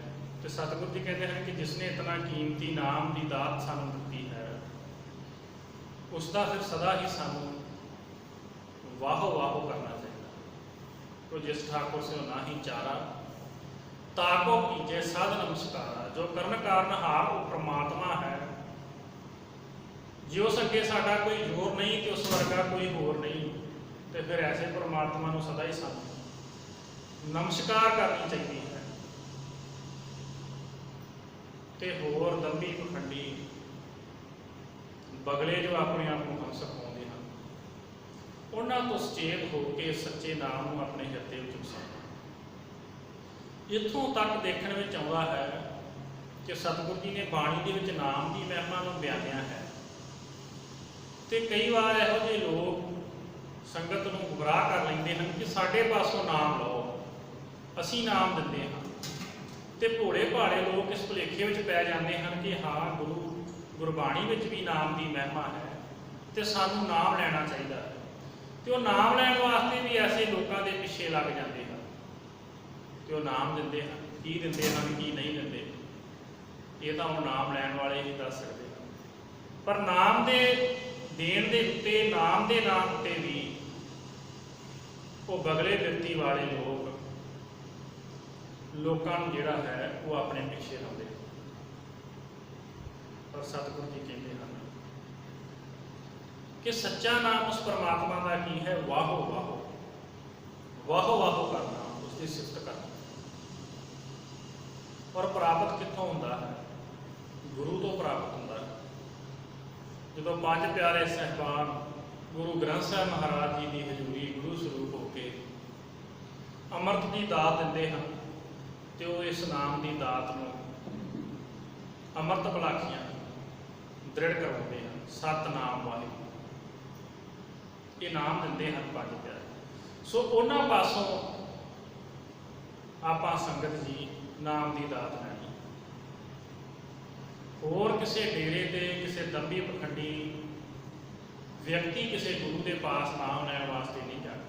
ਤੇ ਸਤਿਗੁਰੂ ਜੀ ਕਹਿੰਦੇ ਹਨ ਕਿ ਜਿਸਨੇ ਇਤਨਾ ਕੀਮਤੀ ਨਾਮ ਦੀ ਦਾਤ ਸਾਨੂੰ ਦਿੱਤੀ ਹੈ, ਉਸ ਦਾ ਫਿਰ ਸਦਾ ਹੀ ਸਾਨੂੰ ਵਾਹੋ ਵਾਹੋ ਕਰਨਾ ਚਾਹੀਦਾ। ਤੋ ਜਿਸ ਠਾਕੁਰ ਸੇ ਨਾਹੀ ਚਾਰਾ, ਤਾਕੋ ਕੀਜੇ ਸਾਧ ਨਮਸਕਾਰਾ। ਜੋ ਕਰਨ ਕਾਰਨ ਹਾਰ ਉਹ ਪ੍ਰਮਾਤਮਾ ਹੈ। ਜੇ ਉਸ ਅੱਗੇ ਸਾਡਾ ਕੋਈ ਜ਼ੋਰ ਨਹੀਂ ਤੇ ਉਸ ਵਰਗਾ ਕੋਈ ਹੋਰ ਨਹੀਂ, ਤੇ ਫਿਰ ਐਸੇ ਪ੍ਰਮਾਤਮਾ ਨੂੰ ਸਦਾ ਹੀ ਸਾਨੂੰ ਨਮਸਕਾਰ ਕਰਨੀ ਚਾਹੀਦੀ ਹੈ। ਤੇ ਹੋਰ ਦੰਭੀ ਪਖੰਡੀ ਬਗਲੇ ਜੋ ਆਪਣੇ ਆਪ ਨੂੰ ਹੰਸ ਪਾਉਂਦੇ ਹਨ, ਉਹਨਾਂ ਤੋਂ ਸੁਚੇਤ ਹੋ ਕੇ ਸੱਚੇ ਨਾਮ ਨੂੰ ਆਪਣੇ ਹਿਰਦੇ ਵਿੱਚ ਵਸਾਓ। ਇੱਥੋਂ ਤੱਕ ਦੇਖਣ ਵਿੱਚ ਆਉਂਦਾ ਹੈ ਕਿ ਸਤਿਗੁਰੂ ਜੀ ਨੇ ਬਾਣੀ ਦੇ ਵਿੱਚ ਨਾਮ ਦੀ ਮਹਿਮਾ ਨੂੰ ਬਿਆਨਿਆ ਹੈ। ਤੇ ਕਈ ਵਾਰ ਇਹੋ ਜਿਹੇ ਲੋਕ ਸੰਗਤ ਨੂੰ ਗੁੰਮਰਾਹ ਕਰ ਲੈਂਦੇ ਹਨ ਕਿ ਸਾਡੇ ਪਾਸੋਂ ਨਾਮ ਲਓ, ਅਸੀਂ ਨਾਮ ਦਿੰਦੇ ਹਾਂ। ਤੇ ਭੋਲੇ ਭਾਲੇ ਲੋਕ ਇਸ ਭੁਲੇਖੇ ਵਿੱਚ ਪੈ ਜਾਂਦੇ ਹਨ ਕਿ ਹਾਂ ਗੁਰਬਾਣੀ ਵਿੱਚ ਵੀ ਨਾਮ ਦੀ ਮਹਿਮਾ ਹੈ ਤੇ ਸਾਨੂੰ ਨਾਮ ਲੈਣਾ ਚਾਹੀਦਾ ਹੈ। ਤੇ ਉਹ ਨਾਮ ਲੈਣ ਵਾਸਤੇ ਵੀ ਐਸੇ ਲੋਕਾਂ ਦੇ ਪਿੱਛੇ ਲੱਗ ਜਾਂਦੇ ਹਨ ਤੇ ਉਹ ਨਾਮ ਦਿੰਦੇ ਹਨ। ਕੀ ਦਿੰਦੇ ਹਨ, ਕੀ ਨਹੀਂ ਦਿੰਦੇ, ਇਹ ਤਾਂ ਉਹ ਨਾਮ ਲੈਣ ਵਾਲੇ ਹੀ ਦੱਸ ਸਕਦੇ ਹਨ। ਪਰ ਨਾਮ ਦੇ ਦੇਣ ਦੇ ਉੱਤੇ, ਨਾਮ ਦੇ ਨਾਮ ਉੱਤੇ ਵੀ ਉਹ ਬਗਲੇ ਬਿਰਤੀ ਵਾਲੇ ਲੋਕਾਂ ਨੂੰ ਜਿਹੜਾ ਹੈ ਉਹ ਆਪਣੇ ਪਿੱਛੇ ਲਾਉਂਦੇ। ਪਰ ਸਤਿਗੁਰੂ ਜੀ ਕਹਿੰਦੇ ਹਨ ਕਿ ਸੱਚਾ ਨਾਮ ਉਸ ਪਰਮਾਤਮਾ ਦਾ ਕੀ ਹੈ? ਵਾਹੋ ਵਾਹੋ, ਵਾਹੋ ਵਾਹੋ ਕਰਨਾ, ਉਸਦੀ ਸਿਫਤ ਕਰਨਾ। ਔਰ ਪ੍ਰਾਪਤ ਕਿੱਥੋਂ ਹੁੰਦਾ ਹੈ? ਗੁਰੂ ਤੋਂ ਪ੍ਰਾਪਤ ਹੁੰਦਾ ਹੈ। ਜਦੋਂ ਪੰਜ ਪਿਆਰੇ ਸਾਹਿਬਾਨ ਗੁਰੂ ਗ੍ਰੰਥ ਸਾਹਿਬ ਮਹਾਰਾਜ ਜੀ ਦੀ ਹਜ਼ੂਰੀ ਗੁਰੂ ਸਰੂਪ ਹੋ ਕੇ ਅੰਮ੍ਰਿਤ ਦੀ ਦਾਤ ਦਿੰਦੇ ਹਨ ਤੇ ਉਹ ਇਸ ਨਾਮ ਦੀ ਦਾਤ ਨੂੰ ਅੰਮ੍ਰਿਤ ਭਲਾਖੀਆਂ ਦ੍ਰਿੜ ਕਰਵਾਉਂਦੇ ਹਨ। ਸਤਿਨਾਮ ਵਾਹਿਗੁਰੂ, ਇਹ ਨਾਮ ਦਿੰਦੇ ਹਨ ਪੰਜ ਪਿਆਰੇ। ਸੋ ਉਹਨਾਂ ਪਾਸੋਂ ਆਪਾਂ ਸੰਗਤ ਜੀ ਨਾਮ ਦੀ ਦਾਤ ਲੈਣੀ। ਹੋਰ ਕਿਸੇ ਡੇਰੇ ਤੇ, ਕਿਸੇ ਦੰਭੀ ਪਖੰਡੀ ਵਿਅਕਤੀ ਕਿਸੇ ਗੁਰੂ ਦੇ ਪਾਸ ਨਾਮ ਲੈਣ ਵਾਸਤੇ ਨਹੀਂ ਜਾਣਾ।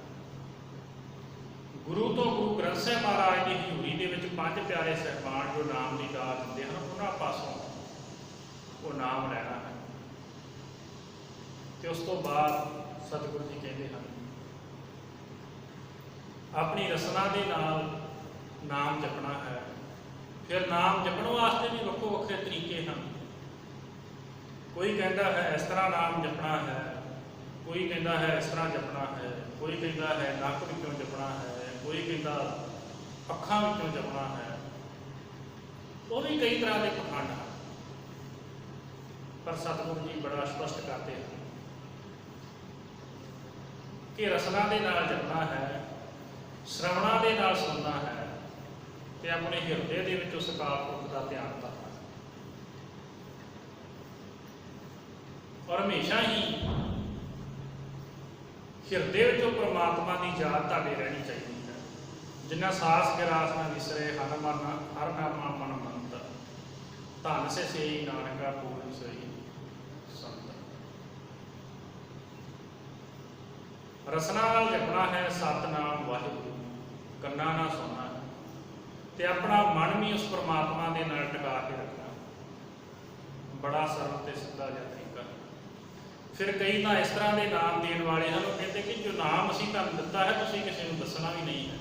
ਗੁਰੂ ਤੋਂ, ਗੁਰੂ ਗ੍ਰੰਥ ਸਾਹਿਬ ਮਹਾਰਾਜ ਦੀ ਹਜ਼ੂਰੀ ਦੇ ਵਿੱਚ ਪੰਜ ਪਿਆਰੇ ਸਾਹਿਬਾਨ ਜੋ ਨਾਮ ਦੀ ਦਾਤ ਦਿੰਦੇ ਹਨ, ਉਹਨਾਂ ਪਾਸੋਂ ਉਹ ਨਾਮ ਲੈਣਾ ਹੈ। ਤੇ ਉਸ ਤੋਂ ਬਾਅਦ ਸਤਿਗੁਰੂ ਜੀ ਕਹਿੰਦੇ ਹਨ ਆਪਣੀ ਰਸਨਾ ਦੇ ਨਾਲ ਨਾਮ ਜਪਣਾ ਹੈ। ਫਿਰ ਨਾਮ ਜਪਣ ਵਾਸਤੇ ਵੀ ਵੱਖੋ ਵੱਖਰੇ ਤਰੀਕੇ ਹਨ। ਕੋਈ ਕਹਿੰਦਾ ਹੈ ਇਸ ਤਰ੍ਹਾਂ ਨਾਮ ਜਪਣਾ ਹੈ, ਕੋਈ ਕਹਿੰਦਾ ਹੈ ਇਸ ਤਰ੍ਹਾਂ ਜਪਣਾ ਹੈ, ਕੋਈ ਕਹਿੰਦਾ ਹੈ ਨੱਕ ਵਿੱਚੋਂ ਜਪਣਾ ਹੈ, ਕੋਈ ਕਹਿੰਦਾ ਅੱਖਾਂ ਵਿੱਚੋਂ ਜਪਣਾ ਹੈ। ਉਹ ਵੀ ਕਈ ਤਰ੍ਹਾਂ ਦੇ ਪਖੰਡ ਹਨ। ਪਰ ਸਤਿਗੁਰੂ ਜੀ ਬੜਾ ਸਪਸ਼ਟ ਕਰਦੇ ਹਨ ਕਿ ਰਸਨਾ ਦੇ ਨਾਲ ਜਪਣਾ ਹੈ, ਸ਼ਰਵਣਾ ਦੇ ਨਾਲ ਸੁਣਨਾ ਹੈ ਤੇ ਆਪਣੇ ਹਿਰਦੇ ਦੇ ਵਿੱਚ ਉਸ ਅਕਾਲ ਪੁਰਖ ਦਾ ਧਿਆਨ ਕਰਨਾ। ਔਰ ਹਮੇਸ਼ਾ ਹੀ ਹਿਰਦੇ ਵਿੱਚੋਂ ਪ੍ਰਮਾਤਮਾ ਦੀ ਯਾਦ ਤੁਹਾਡੇ ਰਹਿਣੀ ਚਾਹੀਦੀ ਹੈ। ਜਿੰਨਾ ਸਾਸ ਗਿਰਾਸ ਨਾ ਵਿਸਰੇ, ਹਰ ਨਾਮਾ ਮਨ ਮੰਤ, ਧਨ ਸੇ ਸੇਈ ਨਾਨਕਾ ਪੂਰਨ ਸੋਈ ਸੰਤ। ਰਸਨਾ ਨਾਲ ਜਪਣਾ ਹੈ ਸਤਿਨਾਮ ਵਾਹਿਗੁਰੂ, ਕੰਨਾਂ ਨਾਲ ਸੁਣਨਾ ਹੈ ਤੇ ਆਪਣਾ ਮਨ ਵੀ ਉਸ ਪਰਮਾਤਮਾ ਦੇ ਨਾਲ ਟਿਕਾ ਕੇ ਰੱਖਣਾ। ਬੜਾ ਸਰਲ ਤੇ ਸਿੱਧਾ ਜਿਹਾ ਤਰੀਕਾ। ਫਿਰ ਕਈ ਤਾਂ ਇਸ ਤਰ੍ਹਾਂ ਦੇ ਨਾਮ ਦੇਣ ਵਾਲੇ ਹਨ, ਉਹ ਕਹਿੰਦੇ ਕਿ ਜੋ ਨਾਮ ਅਸੀਂ ਤੁਹਾਨੂੰ ਦਿੱਤਾ ਹੈ ਤੁਸੀਂ ਕਿਸੇ ਨੂੰ ਦੱਸਣਾ ਵੀ ਨਹੀਂ ਹੈ,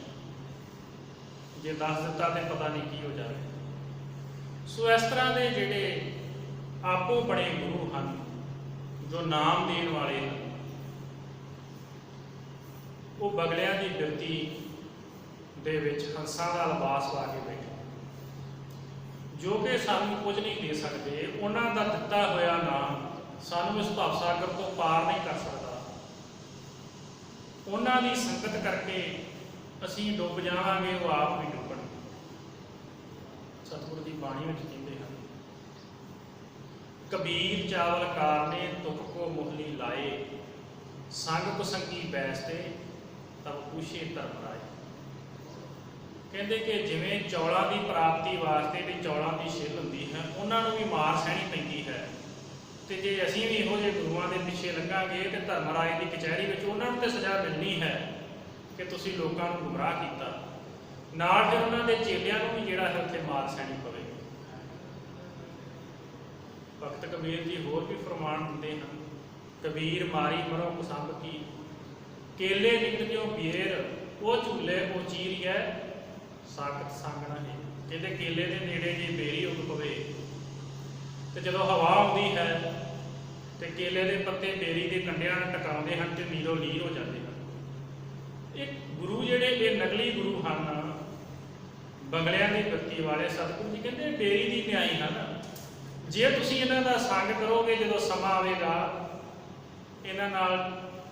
ਜੇ ਦੱਸ ਦਿੱਤਾ ਤੇ ਪਤਾ ਨਹੀਂ ਕੀ ਹੋ ਜਾਵੇ। ਸੋ ਇਸ ਤਰ੍ਹਾਂ ਦੇ ਜਿਹੜੇ ਆਪੋ ਬੜੇ ਗੁਰੂ ਹਨ, ਜੋ ਨਾਮ ਦੇਣ ਵਾਲੇ ਹਨ, ਉਹ ਬਗਲਿਆਂ ਦੀ ਬਿਰਤੀ ਦੇ ਵਿੱਚ ਹੰਸਾਂ ਦਾ ਲਿਬਾਸ ਪਾ ਕੇ ਬੈਠੇ, ਜੋ ਕਿ ਸਾਨੂੰ ਕੁਝ ਨਹੀਂ ਦੇ ਸਕਦੇ। ਉਹਨਾਂ ਦਾ ਦਿੱਤਾ ਹੋਇਆ ਨਾਮ ਸਾਨੂੰ ਇਸ ਭਵ ਸਾਗਰ ਤੋਂ ਪਾਰ ਨਹੀਂ ਕਰ ਸਕਦਾ। ਉਹਨਾਂ ਦੀ ਸੰਗਤ ਕਰਕੇ ਅਸੀਂ ਡੁੱਬ ਜਾਵਾਂਗੇ, ਉਹ ਆਪ ਵੀ ਡੁੱਬਣ। जी बाणी में कहते हैं, कबीर चावल कारने तुक को मुहली लाए, संग कुसंगी बैसते तब पूछे धर्म राय। कहते कि जिमें चौलों की प्राप्ति वास्ते भी चौलों की छिल होंगी है, उन्होंने भी मार सहनी पैंदी है। तो जे असीं भी इहो जिहे गुरुआं दे पिछे लंघांगे तो धर्मराज की कचहरी में उन्होंने तो सज़ा मिलनी है कि तुसीं लोकां नूं गुमराह कीता, नाल फिर उन्हां दे चेलियां नूं भी जिहड़ा है उत्थे मार सहनी पवेगी। भगत कबीर जी होर भी फरमान दिंदे हैं, कबीर मारी मरो पसंद की, केले निकलियो बेर वो झूले वो चीरिए साकत संग ना है। कहते केले के नेड़े जे बेरी उग पवे तो जो हवा आती है तो केले के पत्ते बेरी के कंडिया टकाते हैं तो नीरो लीर हो जाते हैं। एक गुरु जेडे ये नकली गुरु हैं बंगलियां की बत्ती वाले सतगुरु जी कहते बेरी की न्याई है ना, जे तुसीं इन्हां दा संग करोगे जो समा आएगा इन्हां नाल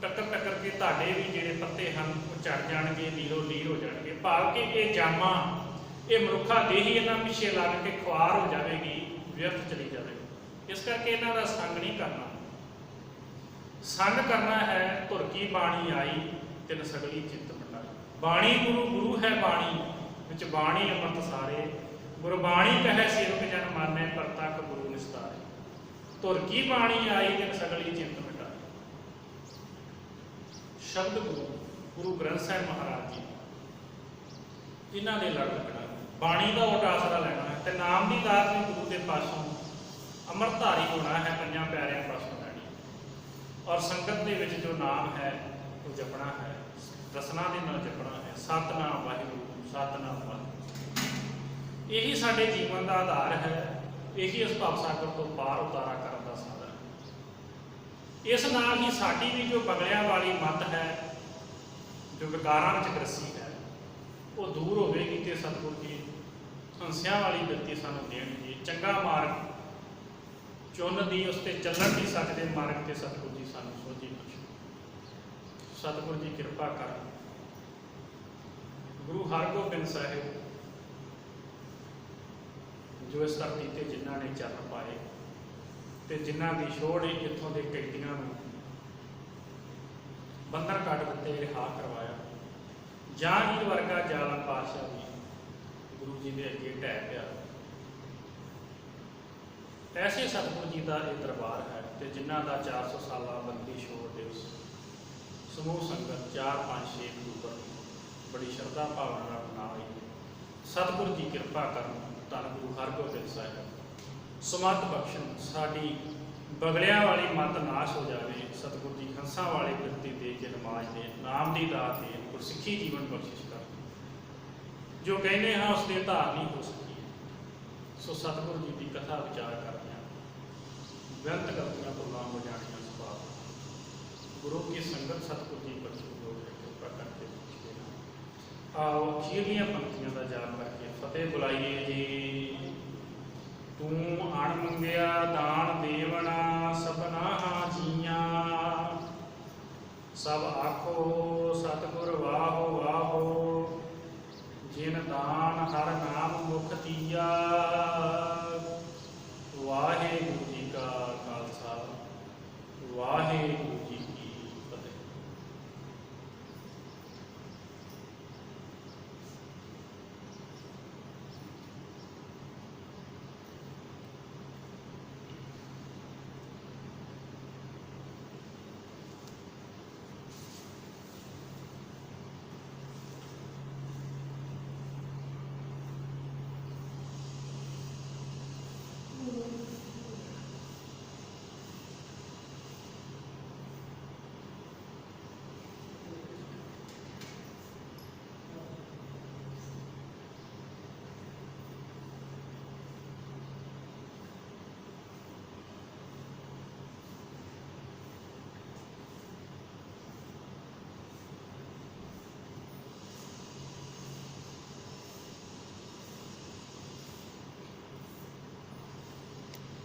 टक्कर टक्कर के तुहाडे भी जिहड़े पत्ते हैं वो झड़ जाणगे, नीरो लीर हो जाणगे। भाव कि ये जामा ये मनुखा देही इन्हां पिछे लग के खुआर हो जाएगी, व्यर्थ चली जाएगी। इस करके इन्हां दा संग नहीं करना। संग करना है धुर की बाणी आई तिन सगली चित्त मंडाई। बाणी गुरु गुरु है बाणी विच बाणी अमृत सारे, गुरबाणी कहे सेवक जन माने परतख गुरु निस्तारे। धुर की बाणी आई तिन सगली चिंत मिटाई। शब्द गुरु गुरु ग्रंथ साहिब महाराज जी इन्हां दे लड़ लगना, बाणी का उट आसरा लेना है तो नाम की दात भी गुरु के पासों अमृतधारी होना है, पंजां प्यारिਆਂ पासों लैनी। और संगत के विच जो नाम है वो जपना है, रसना के नाल जपना है, सतनाम वाहिगुरू सतनाम वाहिगुरू। यही साडे जीवन का आधार है, यही इस भवसागर तो पार उतारा करने का साधन है। इस नाल ही साडी भी जो बगलियां वाली मत है जो विकारां विच ग्रसी है वो दूर होगी तो सतगुरु जी हंसिया वाली गति सानूं देणगे। चंगा मार्ग चुन दी उस ते चलण नहीं सकते मार्ग ते सतगुरु जी सानूं सोझी बख्शो। सतगुरु जी कृपा कर। गुरु हरगोबिंद साहिब जो इस धरती ते जिन्हां ने चरण पाए ते जिन्हां दी छोड़ इत्थों के कैदियां नूं बंधन कट दिते, रिहा करवाया, जहांगीर वर्गा जालम पातशाह भी गुरु जी के अगे ढह पिया। ऐसे सतगुरु जी का यह दरबार है तो जिन्हों का 400 साला बंदी छोड़ दिवस समूह संगत 4, 5, 6 अक्तूबर बड़ी श्रद्धा भावना मना रही है। सतगुरु जी कृपा करन, धन गुरु हरगोबिंद साहिब समर्थ बख्शण, साड़ी बगलियां वाली मत नाश हो जाए। सतगुरु जी हंसा वाले कृति दे के नमाज दे, नाम की दात दे, गुरसिੱਖੀ जीवन बख्शिश कर। जो कहने हाँ उसके धार नहीं हो सकी। सो सतगुरु जी की कथा विचार करते हैं, व्यंत गलतियां तो ना हो जानिया सुभाव। गुरु की संगत सतगुरु जी बख्शो कृपा करके पूछते हैं। आओ अखीरलियां पंक्तियों का जाप करके फतेह बुलाइए जी। तू अण मंगिया दान देवना सबना जीया, सब आखो सतगुर वाहो वाहो, जिन दान हर नाम मुख दिया। वाहे गुरु जी का खालसा वाहे